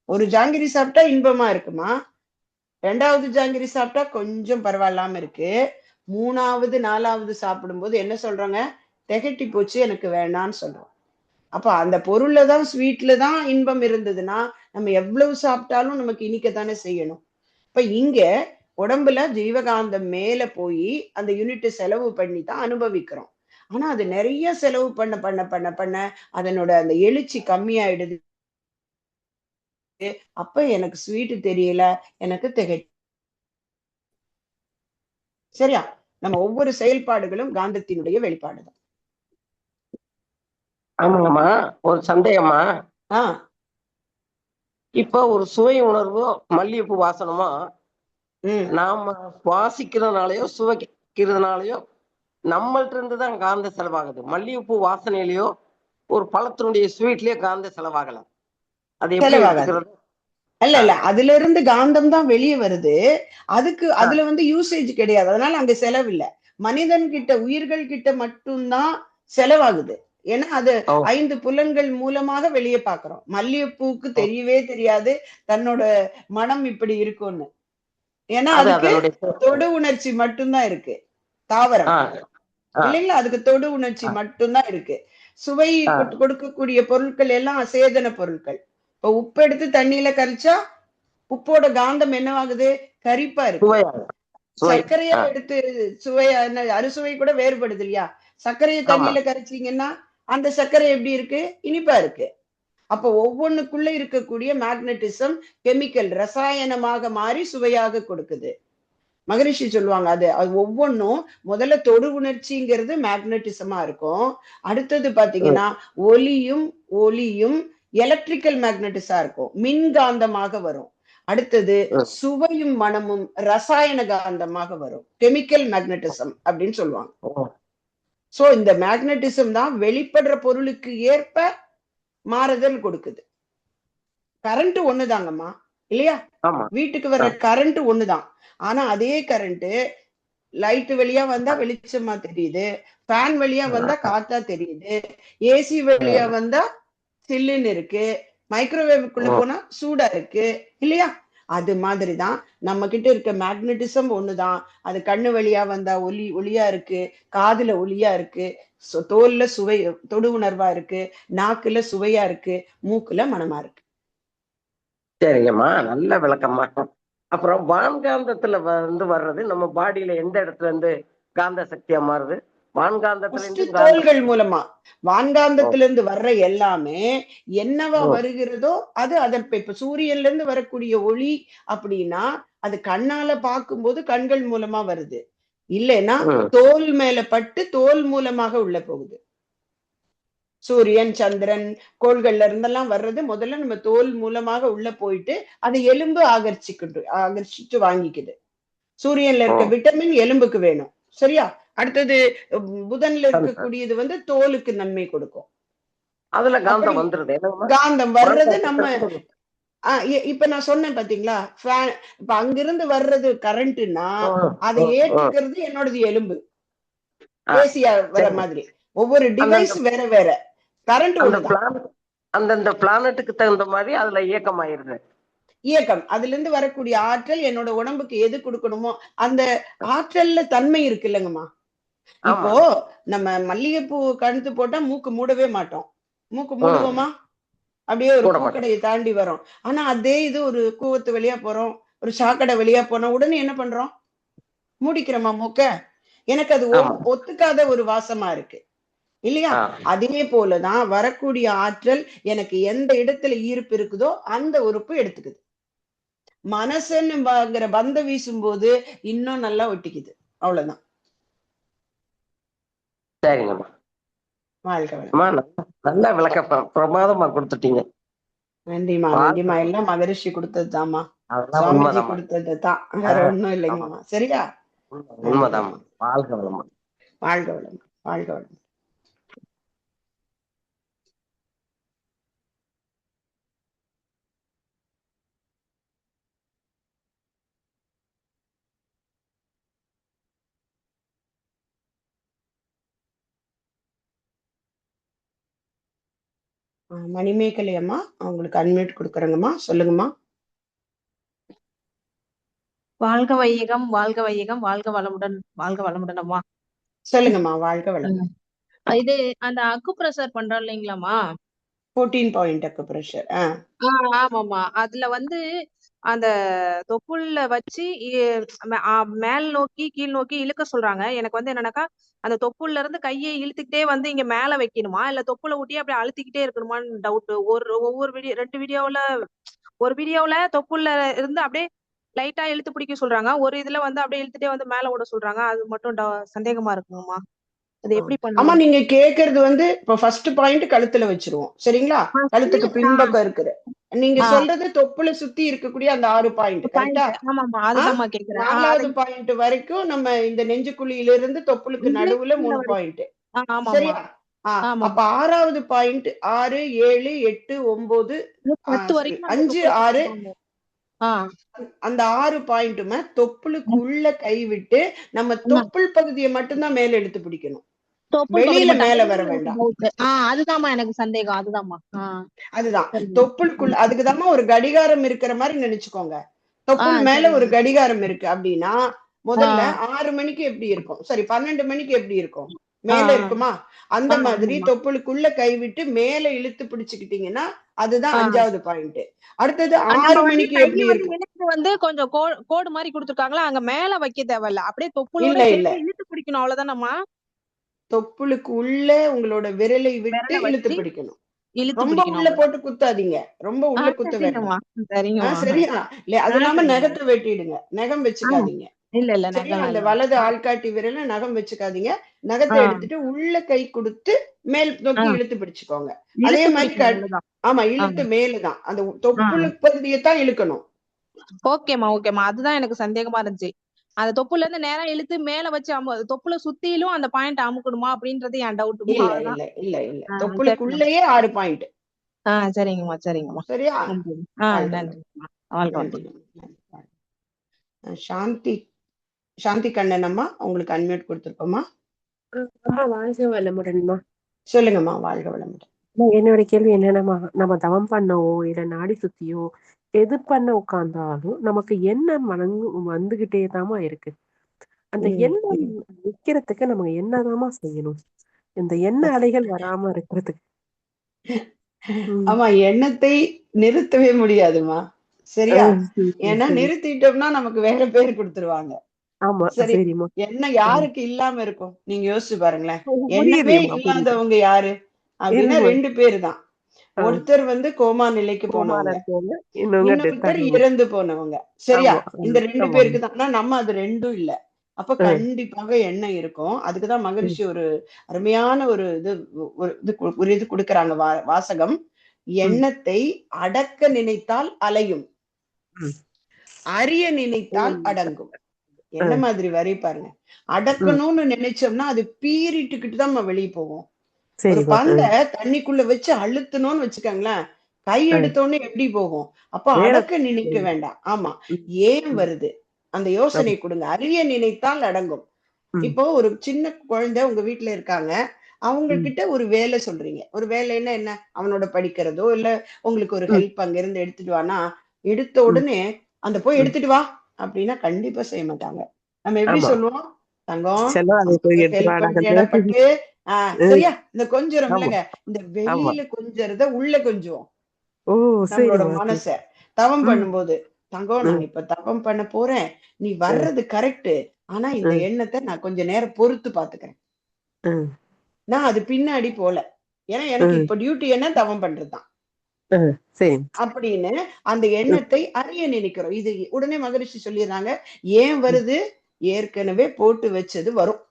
ஒரு ஜாங்கிரி சாப்பிட்டா இன்பமா இருக்குமா, 2வது ஜாங்கிரி சாப்பிட்டா கொஞ்சம் பரவாயில்லாம இருக்கு, 3வது 4வது சாப்பிடும்போது என்ன சொல்றாங்க? திகட்டி போச்சு, எனக்கு வேணான்னு சொல்றோம். அப்ப அந்த பொருள்ல தான், ஸ்வீட்ல தான் இன்பம் இருந்ததுன்னா நம்ம எவ்வளவு சாப்பிட்டாலும் நமக்கு இனிக்கத்தானே செய்யணும். இப்ப இங்க உடம்புல ஜீவகாந்தம் மேல போய் அந்த யூனிட் செலவு பண்ணி தான் அனுபவிக்கிறோம். ஆனா அது நிறைய செலவு பண்ண பண்ண பண்ண பண்ண அதனோட அந்த எழுச்சி கம்மியாயிடுது. அப்ப எனக்கு ஸ்வீட் தெரியல, எனக்கு சரியா? நம்ம ஒவ்வொரு செயல்பாடுகளும் காந்தத்தினுடைய வெளிப்பாடுதான். ஆமாங்கம்மா, ஒரு சந்தேகமா. ஆஹ் இப்ப ஒரு சுவை உணர்வோ மல்லிகைப்பூ வாசனமோ உம் நாம சுவாசிக்கிறதுனாலயோ சுவைக்கிறதுனாலயோ நம்மள்ட்ட இருந்து தான் காந்த செலவாகுது. மல்லிகைப்பூ வாசனையிலயோ ஒரு பழத்தினுடைய ஸ்வீட்லயோ காந்த செலவாகல. அது எப்படி செலவாகாது. எடுத்துக்கிறது? இல்ல அதுல இருந்து காந்தம் தான் வெளியே வருது. அதுக்கு அதுல யூசேஜ் கிடையாது, அதனால அங்க செலவு இல்ல. மனிதன் கிட்ட, உயிர்கள் கிட்ட மட்டும்தான் செலவாகுது. ஏன்னா அது 5 புலன்கள் மூலமாக வெளியே பாக்குறோம். மல்லிகைப்பூக்கு தெரியவே தெரியாது தன்னோட மனம் இப்படி இருக்கும்னு. ஏன்னா அதுக்கு தொடு உணர்ச்சி மட்டும்தான் இருக்கு, தாவரம் இல்லைங்களா? அதுக்கு தொடு உணர்ச்சி மட்டும்தான் இருக்கு. சுவை கொடுக்கக்கூடிய பொருட்கள் எல்லாம் அசேதன பொருட்கள். இப்ப உப்பு எடுத்து தண்ணியில கரைச்சா உப்போட காந்தம் என்னவாகுது? கரிப்பா இருக்கு. சர்க்கரையா எடுத்து சுவையா, அறுசுவை கூட வேறுபடுது இல்லையா? சர்க்கரையை தண்ணியில கரைச்சிங்கன்னா அந்த சர்க்கரை எப்படி இருக்கு? இனிப்பா இருக்கு. அப்ப ஒவ்வொன்றுக்குள்ள இருக்கக்கூடிய மேக்னட்டிசம் கெமிக்கல், ரசாயனமாக மாறி சுவையாக கொடுக்குது. மகரிஷி சொல்லுவாங்க அது ஒவ்வொன்றும் முதல்ல தொடு உணர்ச்சிங்கிறது மேக்னட்டிசமா இருக்கும். அடுத்தது பாத்தீங்கன்னா ஒலியும் எலக்ட்ரிக்கல் மேக்னட்டிஸா இருக்கும், மின்காந்தமாக வரும். அடுத்தது ம். சுவையும் மனமும் ரசாயன காந்தமாக வரும். கெமிக்கல் மேக்னட்டிசம் அப்படின்னு சொல்லுவாங்க. ஓ. சோ இந்த மேக்னட்டிசம் தான் வெளிப்படுற பொருளுக்கு ஏற்ப மாறுதல் கொடுக்குது. கரண்ட் ஒண்ணுதாங்கம்மா, இல்லையா? ஆமா. வீட்டுக்கு வர்ற கரண்ட் ஒண்ணுதான். ஆனா அதே கரண்ட் லைட் வழியா வந்தா வெளிச்சமா தெரியுது, ஃபேன் வழியா வந்தா காத்தா தெரியுது, ஏசி வழியா வந்தா சில்லுன்னு இருக்கு, மைக்ரோவேவுக்குள்ள போனா சூடா இருக்கு, இல்லையா? அது மாதிரிதான் நம்ம கிட்ட இருக்க மேக்னட்டிசம் ஒண்ணுதான். அது கண்ணு வழியா வந்தா ஒளியா இருக்கு, காதுல ஒளியா இருக்கு, தோல்ல சுவை தொடு உணர்வா இருக்கு, நாக்குல சுவையா இருக்கு, மூக்குல மனமா இருக்கு. சரிங்கம்மா, நல்ல விளக்கம்மா. அப்புறம் வான்காந்தத்துல வர்றது நம்ம பாடியில எந்த இடத்துல இருந்து காந்த சக்தியா மாறுது? வான்காந்தத்துல இருந்து தோள்கள் மூலமா. வான்காந்தத்திலிருந்து வர்ற எல்லாமே என்னவா வருகிறதோ அது அதன் இப்ப சூரியன்ல இருந்து வரக்கூடிய ஒளி அப்படின்னா அது கண்ணால பார்க்கும்போது கண்கள் மூலமா வருது, இல்லைன்னா தோல் மேல பட்டு தோல் மூலமாக உள்ள போகுது. சூரியன் சந்திரன் கோள்கள்ல இருந்தெல்லாம் வர்றது முதல்ல நம்ம தோல் மூலமாக உள்ள போயிட்டு அது எலும்பு ஆகர்ஷிச்சு வாங்கிக்குது. சூரியன்ல இருக்க விட்டமின் எலும்புக்கு வேணும், சரியா? அடுத்தது புதன்ல இருக்கக்கூடியது தோலுக்கு நன்மை கொடுக்கும். அதுல காந்தம் வந்துருது. காந்தம் வர்றது நம்ம இப்ப நான் சொன்னேன் பாத்தீங்களா, இப்ப அங்கிருந்து வர்றது கரண்ட்னா அதை ஏற்றுக்கிறது என்னோடது எலும்பு. ஏசியா வர மாதிரி ஒவ்வொரு டிவைஸ் வேற வேற. கரண்ட் அந்தந்த பிளானட்டுக்கு தகுந்த மாதிரி அதுல இயக்கம் ஆயிருது. இயக்கம் அதுல இருந்து வரக்கூடிய ஆற்றல் என்னோட உடம்புக்கு எது கொடுக்கணுமோ அந்த ஆற்றல்ல தன்மை இருக்கு இல்லைங்கம்மா. இப்போ நம்ம மல்லிகைப்பூ கழுத்து போட்டா மூக்கு மூடவே மாட்டோம். மூக்கு மூடுவோமா? அப்படியே ஒரு பூக்கடையை தாண்டி வரோம். ஆனா அதே இது ஒரு கூவத்து வழியா போறோம், ஒரு சாக்கடை வழியா போனோம், உடனே என்ன பண்றோம்? மூடிக்கிறோமா மூக்க? எனக்கு அது ஒத்துக்காத ஒரு வாசமா இருக்கு, இல்லையா? அதே போலதான் வரக்கூடிய ஆற்றல் எனக்கு எந்த இடத்துல ஈர்ப்பு இருக்குதோ அந்த உறுப்பு எடுத்துக்குது. மனசுன்னு பந்த வீசும் போது இன்னும் நல்லா ஒட்டிக்குது, அவ்வளவுதான். சரிங்கம்மா, வாழ்க்கை நல்ல விளக்கம் பிரமாதமா கொடுத்துட்டீங்க. நன்றிமா, நன்றிமா. எல்லாம் மகரிஷி கொடுத்ததுதாம்மா, சுவாமிஜி கொடுத்ததுதான், வேற ஒண்ணும் இல்லைங்கம்மா. சரியா? உண்மைதான். வாழ்க வளம், வாழ்க வளம், வாழ்க வளம். மணிமேகலை அம்மா, அவங்களுக்கு அன்மியூட் கொடுக்குறேங்கம்மா, சொல்லுங்கம்மா. வாழ்க வையகம், வாழ்க வையகம், வாழ்க வளமுடன், வாழ்க வளமுடன் அம்மா. சொல்லுங்கம்மா, வாழ்க வளம். இது அந்த அக்குப்ரெஷர் பண்றோம் இல்லைங்களாம்மா, 14 பாயிண்ட் அக்குப்ரெஷர். ஆமாம்மா. அதுல அந்த தொப்புள்ள வச்சு மேல் நோக்கி கீழ் நோக்கி இழுக்க சொல்றாங்க. எனக்கு என்னன்னாக்கா அந்த தொப்புள்ள இருந்து கையை இழுத்துக்கிட்டே இங்க மேல வைக்கணுமா, இல்ல தொப்புல ஊட்டி அப்படியே அழுத்திக்கிட்டே இருக்கணுமான்னு டவுட். ஒவ்வொரு வீடியோ 2 வீடியோல, ஒரு வீடியோல தொப்புள்ள இருந்து அப்படியே லைட்டா இழுத்து பிடிக்க சொல்றாங்க, ஒரு இதுல அப்படியே இழுத்துட்டே மேல விட சொல்றாங்க. அது மட்டும் சந்தேகமா இருக்குங்கம்மா. அது எப்படி ஆமா, பண்ணுங்க? நீங்க கேக்குறது இப்ப ஃபர்ஸ்ட் பாயிண்ட் கழுத்துல வச்சிருவோம், சரிங்களா? கழுத்துக்கு பின்பக்கம் இருக்கிற நீங்க சொல்றது தொப்புல சுத்தி இருக்கக்கூடிய அந்த 6 பாயிண்ட், கரெக்டா? ஆமாமா, அதுதான்மா கேக்குறேன். 4வது பாயிண்ட் வரைக்கும் நம்ம இந்த நெஞ்சுக்குழியில இருந்து தொப்புளுக்கு நடுவுல 3 பாயிண்ட், சரியா? அப்ப 6வது பாயிண்ட் 6, 7, 8, 9, 5, 6, அந்த 6 பாயிண்ட்டுமே தொப்புளுக்கு உள்ள கை விட்டு நம்ம தொப்புள் பகுதியை மட்டும்தான் மேல எடுத்து பிடிக்கணும், வெளியில மேல வர வேண்டாம். அதுதான்மா எனக்கு சந்தேகம். அதுதான் தொப்புளுக்குள்ள. அதுக்குதாம்மா ஒரு கடிகாரம் இருக்கிற மாதிரி நினைச்சுக்கோங்க. தொப்புள் மேல ஒரு கடிகாரம் இருக்கு அப்படின்னா முதல்ல 6 மணிக்கு எப்படி இருக்கும், சரி 12 மணிக்கு எப்படி இருக்கும், மேல இருக்குமா? அந்த மாதிரி தொப்புளுக்குள்ள கைவிட்டு மேல இழுத்து பிடிச்சுக்கிட்டீங்கன்னா அதுதான் 5வது பாயிண்ட். அடுத்தது 6 மணிக்கு எப்படி இருக்கும்? கொஞ்சம் கோடு மாதிரி கொடுத்துருக்காங்களா, அங்க மேல வைக்க தேவையில்ல, அப்படியே தொப்புளோட இழுத்து பிடிக்கணும், அவ்வளவுதானம்மா? தொப்புளுக்கு உள்ள உங்களோட விரலை விட்டு இழுத்து பிடிக்கணும். ரொம்ப உள்ள போட்டு குத்தாதீங்க, ரொம்ப உள்ள குத்த வேண்டாம், சரியா? அது இல்லாம நகத்தை வெட்டிடுங்க, நகம் வச்சுக்காதீங்க. அந்த வலது ஆள்காட்டி விரல நகம் வச்சுக்காதீங்க, நகத்தை எடுத்துட்டு உள்ள கை கொடுத்து மேல் நோக்கி இழுத்து பிடிச்சுக்கோங்க. அதே மாதிரி ஆமா, இழுத்து மேலுதான் அந்த தொப்புளு பகுதியைத்தான் இழுக்கணும், ஓகேம்மா. அதுதான் எனக்கு சந்தேகமா இருந்துச்சு. அந்த தொப்புல இருந்து நேரா இழுத்து மேல வச்சு தொப்புல சுத்திலும் அந்த பாயிண்ட் அமுக்கணுமா அப்படின்றது என் டவுட்டுமா. இல்ல அதுதான். இல்ல இல்ல இல்ல சரிங்கம்மா. தொப்புளுக்குள்ளேயே 6 பாயிண்ட். சரிங்கம்மா. சரியா? நன்றி. வாழ்க வளம். நன்றிம்மா. வாழ்க நன்றி. வளம். சாந்தி கண்ணன் அம்மா, உங்களுக்கு அன்மியூட் கொடுத்துருக்கோமா? வாழ்க வளமுடன்மா. சொல்லுங்கம்மா. வாழ்க வளமுடன். என்னோட கேள்வி என்னன்னா, நம்ம தவம் பண்ணவோ இல்ல நாடி சுத்தியோ எது பண்ண உட்கார்ந்தாலும் நமக்கு எண்ணம் வந்துகிட்டே தாமா இருக்கு. அந்த எண்ணம் நிக்கிறதுக்கு நம்ம என்னதாமா செய்யணும்? இந்த எண்ண அலைகள் வராம இருக்கிறதுக்கு. ஆமா, எண்ணத்தை நிறுத்தவே முடியாதுமா. சரியா? ஏன்னா நிறுத்திட்டோம்னா நமக்கு வேற பேர் கொடுத்துருவாங்க. ஆமா, சரி, சரிம்மா. எண்ணம் யாருக்கு இல்லாம இருக்கும்? நீங்க யோசிச்சு பாருங்களேன். எண்ணமே இல்லாதவங்க யாரு அப்படின்னா 2 பேரு தான். ஒருத்தர் கோமா நிலைக்கு போனவங்க, இன்னொருத்தர் இறந்து போனவங்க. சரியா? இந்த 2 பேருக்கு தான். ஆனா நம்ம அது 2ம் இல்ல. அப்ப கண்டிப்பாக எண்ணம் இருக்கும். அதுக்குதான் மகரிஷி ஒரு அருமையான ஒரு இது கொடுக்கறாங்க வாசகம். எண்ணத்தை அடக்க நினைத்தால் அலையும், அறிய நினைத்தால் அடங்கும். என்ன மாதிரி வரி பாருங்க. அடக்கணும்னு நினைச்சோம்னா அது பீறிட்டுக்கிட்டு தான் நம்ம வெளியே போவோம். ஒரு பந்தை தண்ணிக்குள்ள வச்சு அழுத்தணும்னு வச்சுக்கோங்களேன், கை எடுத்தோன்னு எப்படி போகும்? அப்ப அடக்க நினைக்க வேண்டாம். ஆமா, ஏன் வருது அந்த யோசனை கொடுங்க. அறிய நினைத்தால் அடங்கும். இப்போ ஒரு சின்ன குழந்தை உங்க வீட்டுல இருக்காங்க, அவங்க கிட்ட ஒரு வேலை சொல்றீங்க. ஒரு வேலைன்னா என்ன? அவனோட படிக்கிறதோ இல்ல உங்களுக்கு ஒரு ஹெல்ப் அங்க இருந்து எடுத்துட்டு வானா, எடுத்த உடனே அந்த போய் எடுத்துட்டு வா அப்படின்னா கண்டிப்பா செய்ய மாட்டாங்க. நம்ம எப்படி சொல்லுவோம்? தங்கம் ஹெல்ப் பண்றது சரியா? இந்த கொஞ்சம் இல்லைங்க, இந்த வெளியில கொஞ்சறத உள்ள கொஞ்சம் நம்மளோட மனச தவம் பண்ணும்போது, தங்கம் நான் இப்ப தவம் பண்ண போறேன், நீ வர்றது கரெக்ட், ஆனா இந்த எண்ணத்தை நான் கொஞ்ச நேரம் பொறுத்து பாத்துக்கிறேன், நான் அது பின்னாடி போல, ஏன்னா எனக்கு இப்ப டியூட்டி என்ன தவம் பண்றதுதான் அப்படின்னு அந்த எண்ணத்தை அறிய நினைக்கிறோம். இது உடனே மகரிஷி சொல்லிடுறாங்க, ஏன் வருது? ஏற்கனவே போட்டு வச்சது வரும்.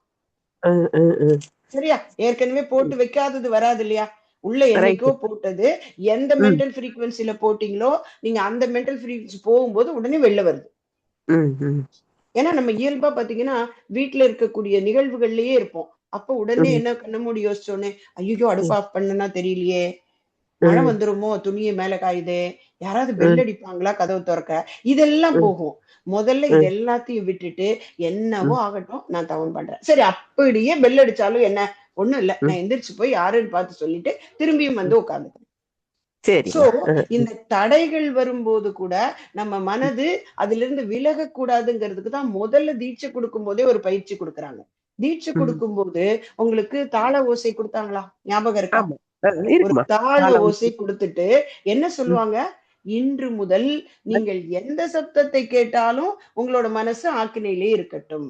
சரியா? ஏற்கனவே போட்டு வைக்காதது வராது இல்லையா? உள்ள என்னைக்கோ போட்டது, எந்த மென்டல் ஃப்ரீக்வன்சில போட்டீங்களோ நீங்க அந்த மென்டல் ஃப்ரீக்வன்சி போகும்போது உடனே வெளில வருது. ஏன்னா நம்ம இயல்பா பாத்தீங்கன்னா வீட்டுல இருக்கக்கூடிய நிகழ்வுகள்லயே இருப்போம். அப்ப உடனே என்ன கண்ண மூடி யோசிச்சோன்னே, ஐயோ அடுப்பு ஆஃப் பண்ணனா தெரியலையே, மழை வந்துருமோ, துணியை மேல காயுதே, யாராவது பெல் அடிப்பாங்களா கதவு திறக்க, இதெல்லாம் போகும். முதல்ல இது எல்லாத்தையும் விட்டுட்டு என்னவோ ஆகட்டும் நான் தவம் பண்றேன். சரி, அப்படியே பெல் அடிச்சாலும் என்ன, ஒண்ணும் இல்ல, நான் எந்திரிச்சு போய் யாருன்னு பார்த்து சொல்லிட்டு திரும்பியும் உட்கார்ந்துக்கிறேன். சோ இந்த தடைகள் வரும்போது கூட நம்ம மனது அதுல இருந்து விலக கூடாதுங்கிறதுக்கு தான் முதல்ல தீட்சை கொடுக்கும் போதே ஒரு பயிற்சி கொடுக்கறாங்க. தீட்சை கொடுக்கும் போது உங்களுக்கு தாள ஓசை கொடுத்தாங்களா? ஞாபகம் இருக்கா? ஒரு தாள ஓசை கொடுத்துட்டு என்ன சொல்லுவாங்க? இன்று முதல் நீங்கள் எந்த சப்தத்தை கேட்டாலும் உங்களோட மனசு ஆக்கினையிலே இருக்கட்டும்.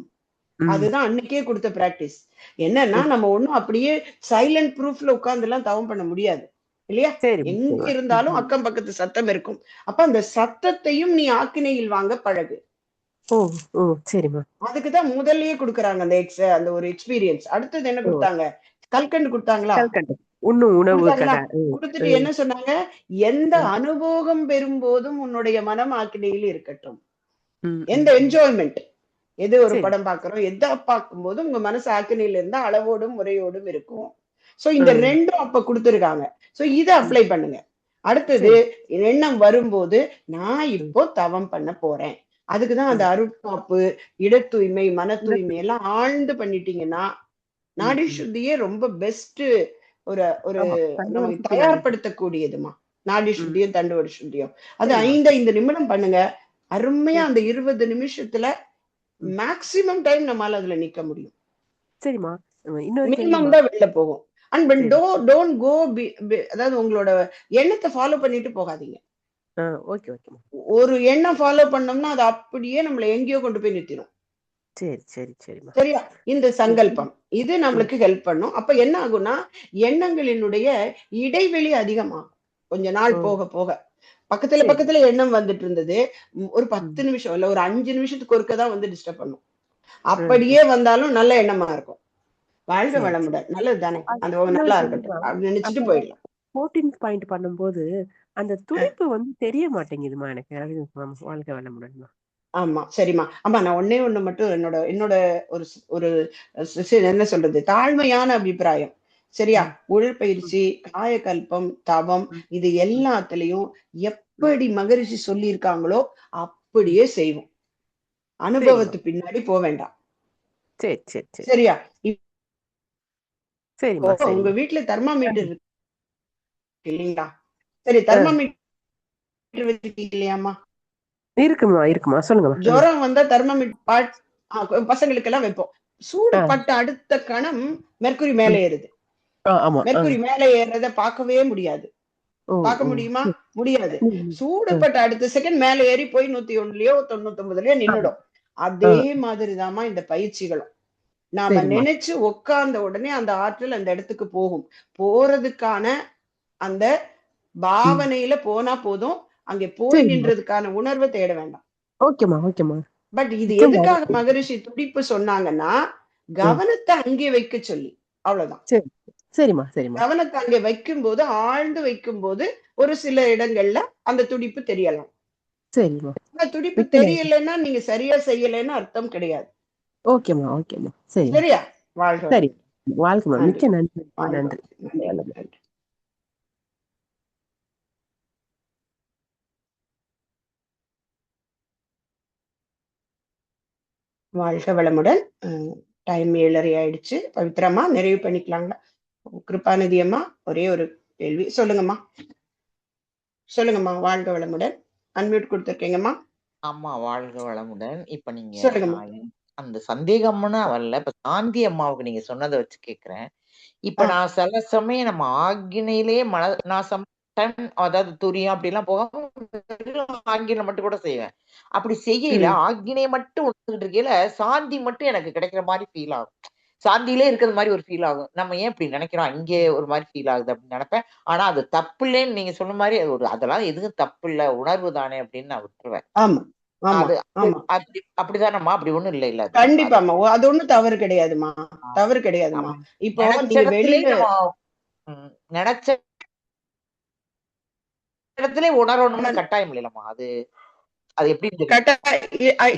அதுதான் அன்னைக்கே கொடுத்த பிராக்டிஸ். என்னன்னா நம்ம ஒண்ணும் அப்படியே சைலண்ட் ப்ரூஃப்ல உட்கார்ந்து எல்லாம் தவம் பண்ண முடியாது இல்லையா? எங்க இருந்தாலும் அக்கம் பக்கத்து சத்தம் இருக்கும். அப்ப அந்த சத்தத்தையும் நீ ஆக்கினையில் வாங்க பழகு. அதுக்குதான் முதல்லயே கொடுக்கறாங்க அந்த ஒரு எக்ஸ்பீரியன்ஸ். அடுத்தது என்ன கொடுத்தாங்க? கல்கண்டு கொடுத்தாங்களா? கொடுத்துட்டு என்ன சொன்னாங்க? எந்த அனுபவம் பெறும் போதும் உன்னுடைய மனம் ஆக்கினையில் இருக்கட்டும். எந்த என்ஜாய்மெண்ட், எது ஒரு படம் பாக்குறோம், எதை பார்க்கும் போதும் உங்க மனசு ஆக்கினையில இருந்தா அளவோடும் முறையோடும் இருக்கும். சோ இந்த 2ம் அப்ப கொடுத்திருக்காங்க. சோ இதை அப்ளை பண்ணுங்க. அடுத்தது எண்ணம் வரும்போது நான் இப்போ தவம் பண்ண போறேன். அதுக்குதான் அந்த அருட்காப்பு, இட தூய்மை, மன தூய்மை எல்லாம் ஆழ்ந்து பண்ணிட்டீங்கன்னா நாடி சுத்தியே ரொம்ப பெஸ்ட் ஒரு நம்ம தயார்படுத்தக்கூடியதுமா. நாடி சுத்தியும் தண்டுவட சுத்தியும் அது 5 நிமிடம் பண்ணுங்க. அருமையா அந்த 20 நிமிஷத்துல மேக்சிமம் டைம் நம்மளால அதுல நிக்க முடியும். சரிமா, மினிமம் தான் வெளில போகும். அண்ட் டோன்ட் கோ, அதாவது உங்களோட எண்ணத்தை ஃபாலோ பண்ணிட்டு போகாதீங்க. ஒரு எண்ணம் ஃபாலோ பண்ணோம்னா அது அப்படியே நம்மள எங்கேயோ கொண்டு போய் நிறுத்திடும். சரியா? இந்த சங்கல்பம் இது நம்மளுக்கு ஹெல்ப் பண்ணும். அப்ப என்ன ஆகும்னா எண்ணங்களினுடைய இடைவெளி அதிகமாகும். கொஞ்ச நாள் போக போக பக்கத்துல எண்ணம் வந்துட்டு இருந்தது, ஒரு 10 நிமிஷம் இல்ல ஒரு 5 நிமிஷத்துக்கு ஒருக்கதான் டிஸ்டர்ப் பண்ணும். அப்படியே வந்தாலும் நல்ல எண்ணமா இருக்கும். வாழ்க வளமுடன். நல்லது தானே, அந்த நல்லா இருக்கட்டும் அப்படின்னு நினைச்சிட்டு போயிடலாம். 14th பாயிண்ட் பண்ணும்போது அந்த துடிப்பு வந்து தெரிய மாட்டேங்குதுமா எனக்கு. அது வாழ்க வளமுடன்மா. ஆமா சரிம்மா. ஆமா நான் ஒண்ணே ஒண்ணு மட்டும் என்னோட என்னோட ஒரு ஒரு என்ன சொல்றது தாழ்மையான அபிப்பிராயம். சரியா? உடற்பயிற்சி, காயகல்பம், தவம் இது எல்லாத்துலயும் எப்படி மகரிஷி சொல்லியிருக்காங்களோ அப்படியே செய்வோம். அனுபவத்து பின்னாடி போக வேண்டாம். சரி சரி சரி சரியா? சரிம்மா உங்க சரிம்மா. வீட்டுல தெர்மாமீட்டர் இருக்கு இல்லைங்களா? சரி தெர்மாமீட்டர் வச்சிருக்கீங்க இல்லையாம்மா? இருக்குமா சொல்லுங்கம்மா. ஜுரம் வந்தா தெர்மாமீட்டர் பசங்களுக்கு எல்லாம் வைப்போம். சூடு பட்ட அடுத்த கணம் மெர்க்குரி மேல ஏறுது. ஆமா. மெர்க்குரி மேல ஏறத பார்க்கவே முடியாது. பார்க்க முடியுமா? முடியாது. சூடுபட்ட அடுத்த செகண்ட் மேல ஏறி போய் 101லயோ 99லயோ நின்னுடும். அதே மாதிரிதாம்மா இந்த பயிற்சிகளும். நாம நினைச்சு உட்கார்ந்த உடனே அந்த ஆற்றல் அந்த இடத்துக்கு போகும். போறதுக்கான அந்த பாவனையில போனா போதும். அங்கே போய் நின்றதுக்கான உணர்வை தேட வேண்டாம். ஓகேமா. பட் இது எதுக்காக மகரிஷி துடிப்பு சொன்னாங்கன்னா கவனத்தை அங்கே வைக்க சொல்லி. அவ்வளவுதான். சரிம்மா. கவனத்தை அங்கே வைக்கும் போது ஆழ்ந்து வைக்கும் போது ஒரு சில இடங்கள்ல அந்த துடிப்பு தெரியலாம். சரிம்மா. அந்த துடிப்பு தெரியலன்னா நீங்க சரியா செய்யலைன்னு அர்த்தம் கிடையாது. ஓகேமா. சரி சரியா? வாழ்க. சரி வாழ்க்கை. மிக்க நன்றி. நன்றி. வாழ்க வளமுடன். டைம் 7:30 ஆயிடுச்சு. பவித்ராமா நிறைவு பண்ணிக்கலாங்களா? கிருபாநிதி அம்மா ஒரே ஒரு கேள்வி. சொல்லுங்கம்மா. வாழ்க வளமுடன். அன்மியூட் கொடுத்துருக்கீங்கம்மா. ஆமா வாழ்க வளமுடன். இப்ப நீங்க சொல்லுங்கம்மா. அந்த சந்தேகம்னு வரல. இப்ப சாந்தி அம்மாவுக்கு நீங்க சொன்னதை வச்சு கேக்குறேன். இப்ப நான் சில சமயம் நம்ம ஆக்கினையிலேயே நாசம் அதாவது துரியம் அப்படி எல்லாம் போக ஆங்கிலம் மட்டும் கூட செய்வேன். அப்படி செய்யல ஆக்கினை மட்டும் ஒத்துக்கிட்டு இருக்கையில சாந்தி மட்டும் எனக்கு கிடைக்கிற மாதிரி ஃபீல் ஆகும். சாந்தியிலே இருக்கிறது மாதிரி ஒரு ஃபீல் ஆகும். நம்ம ஏன் இப்படி நினைக்கிறோம், அங்கே ஒரு மாதிரி ஃபீல் ஆகுது அப்படின்னு நினைப்பேன். ஆனா அது தப்பு இல்லைன்னு நீங்க சொன்ன மாதிரி அதெல்லாம் எதுவும் தப்பு இல்ல, உணர்வு தானே அப்படின்னு நான் விட்டுருவேன். அது அப்படிதானம்மா? அப்படி ஒண்ணும் இல்ல இல்ல கண்டிப்பாமா. அது ஒண்ணும் தவறு கிடையாதுமா. இப்போ நீங்க வெளியில நினைச்ச இடத்துல உணரணும்னு கட்டாயம் இல்லைல்லம்மா. அது எப்படி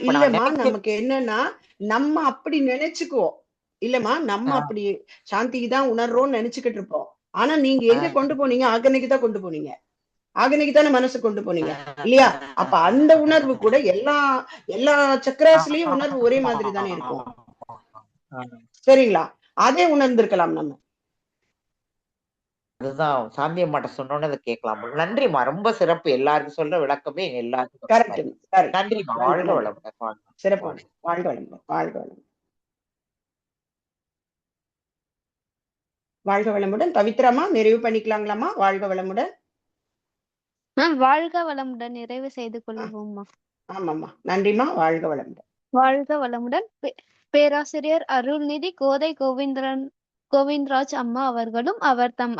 இல்லம்மா. நமக்கு என்னன்னா நம்ம அப்படி நினைச்சுக்குவோம் இல்லம்மா. நம்ம அப்படி சாந்திக்கு தான் உணர்றோம்னு நினைச்சுக்கிட்டு இருப்போம். ஆனா நீங்க எங்க கொண்டு போனீங்க? ஆகனைக்கு தான் கொண்டு போனீங்க. ஆகனைக்கு தானே மனசு கொண்டு போனீங்க இல்லையா? அப்ப அந்த உணர்வு கூட எல்லா சக்கராஸ்லயும் உணர்வு ஒரே மாதிரி தானே இருக்கும். சரிங்களா? அதே உணர்ந்திருக்கலாம் நம்ம. அதுதான் சாந்தி அம்மாட்ட சொன்னோன்னு அதை கேட்கலாம். நன்றிம்மா. ரொம்ப சிறப்பு. எல்லாருக்கும் சொல்ற விளக்கமே எல்லாருக்கும். நன்றிம்மா. வாழ்க வளமுடன். சிறப்பு. வாழ்க வளமுடன். வாழ்க வளமுடன். பவித்ராமா நிறைவு பண்ணிக்கலாங்களாமா? வாழ்க வளமுடன். வாழ்க வளமுடன். நிறைவு செய்து கொள்வோம்மா. ஆமாம்மா. நன்றிம்மா. வாழ்க வளமுடன். பேராசிரியர் அருள்நிதி கோதை கோவிந்தராஜ் அம்மா அவர்களும் அவர் தம்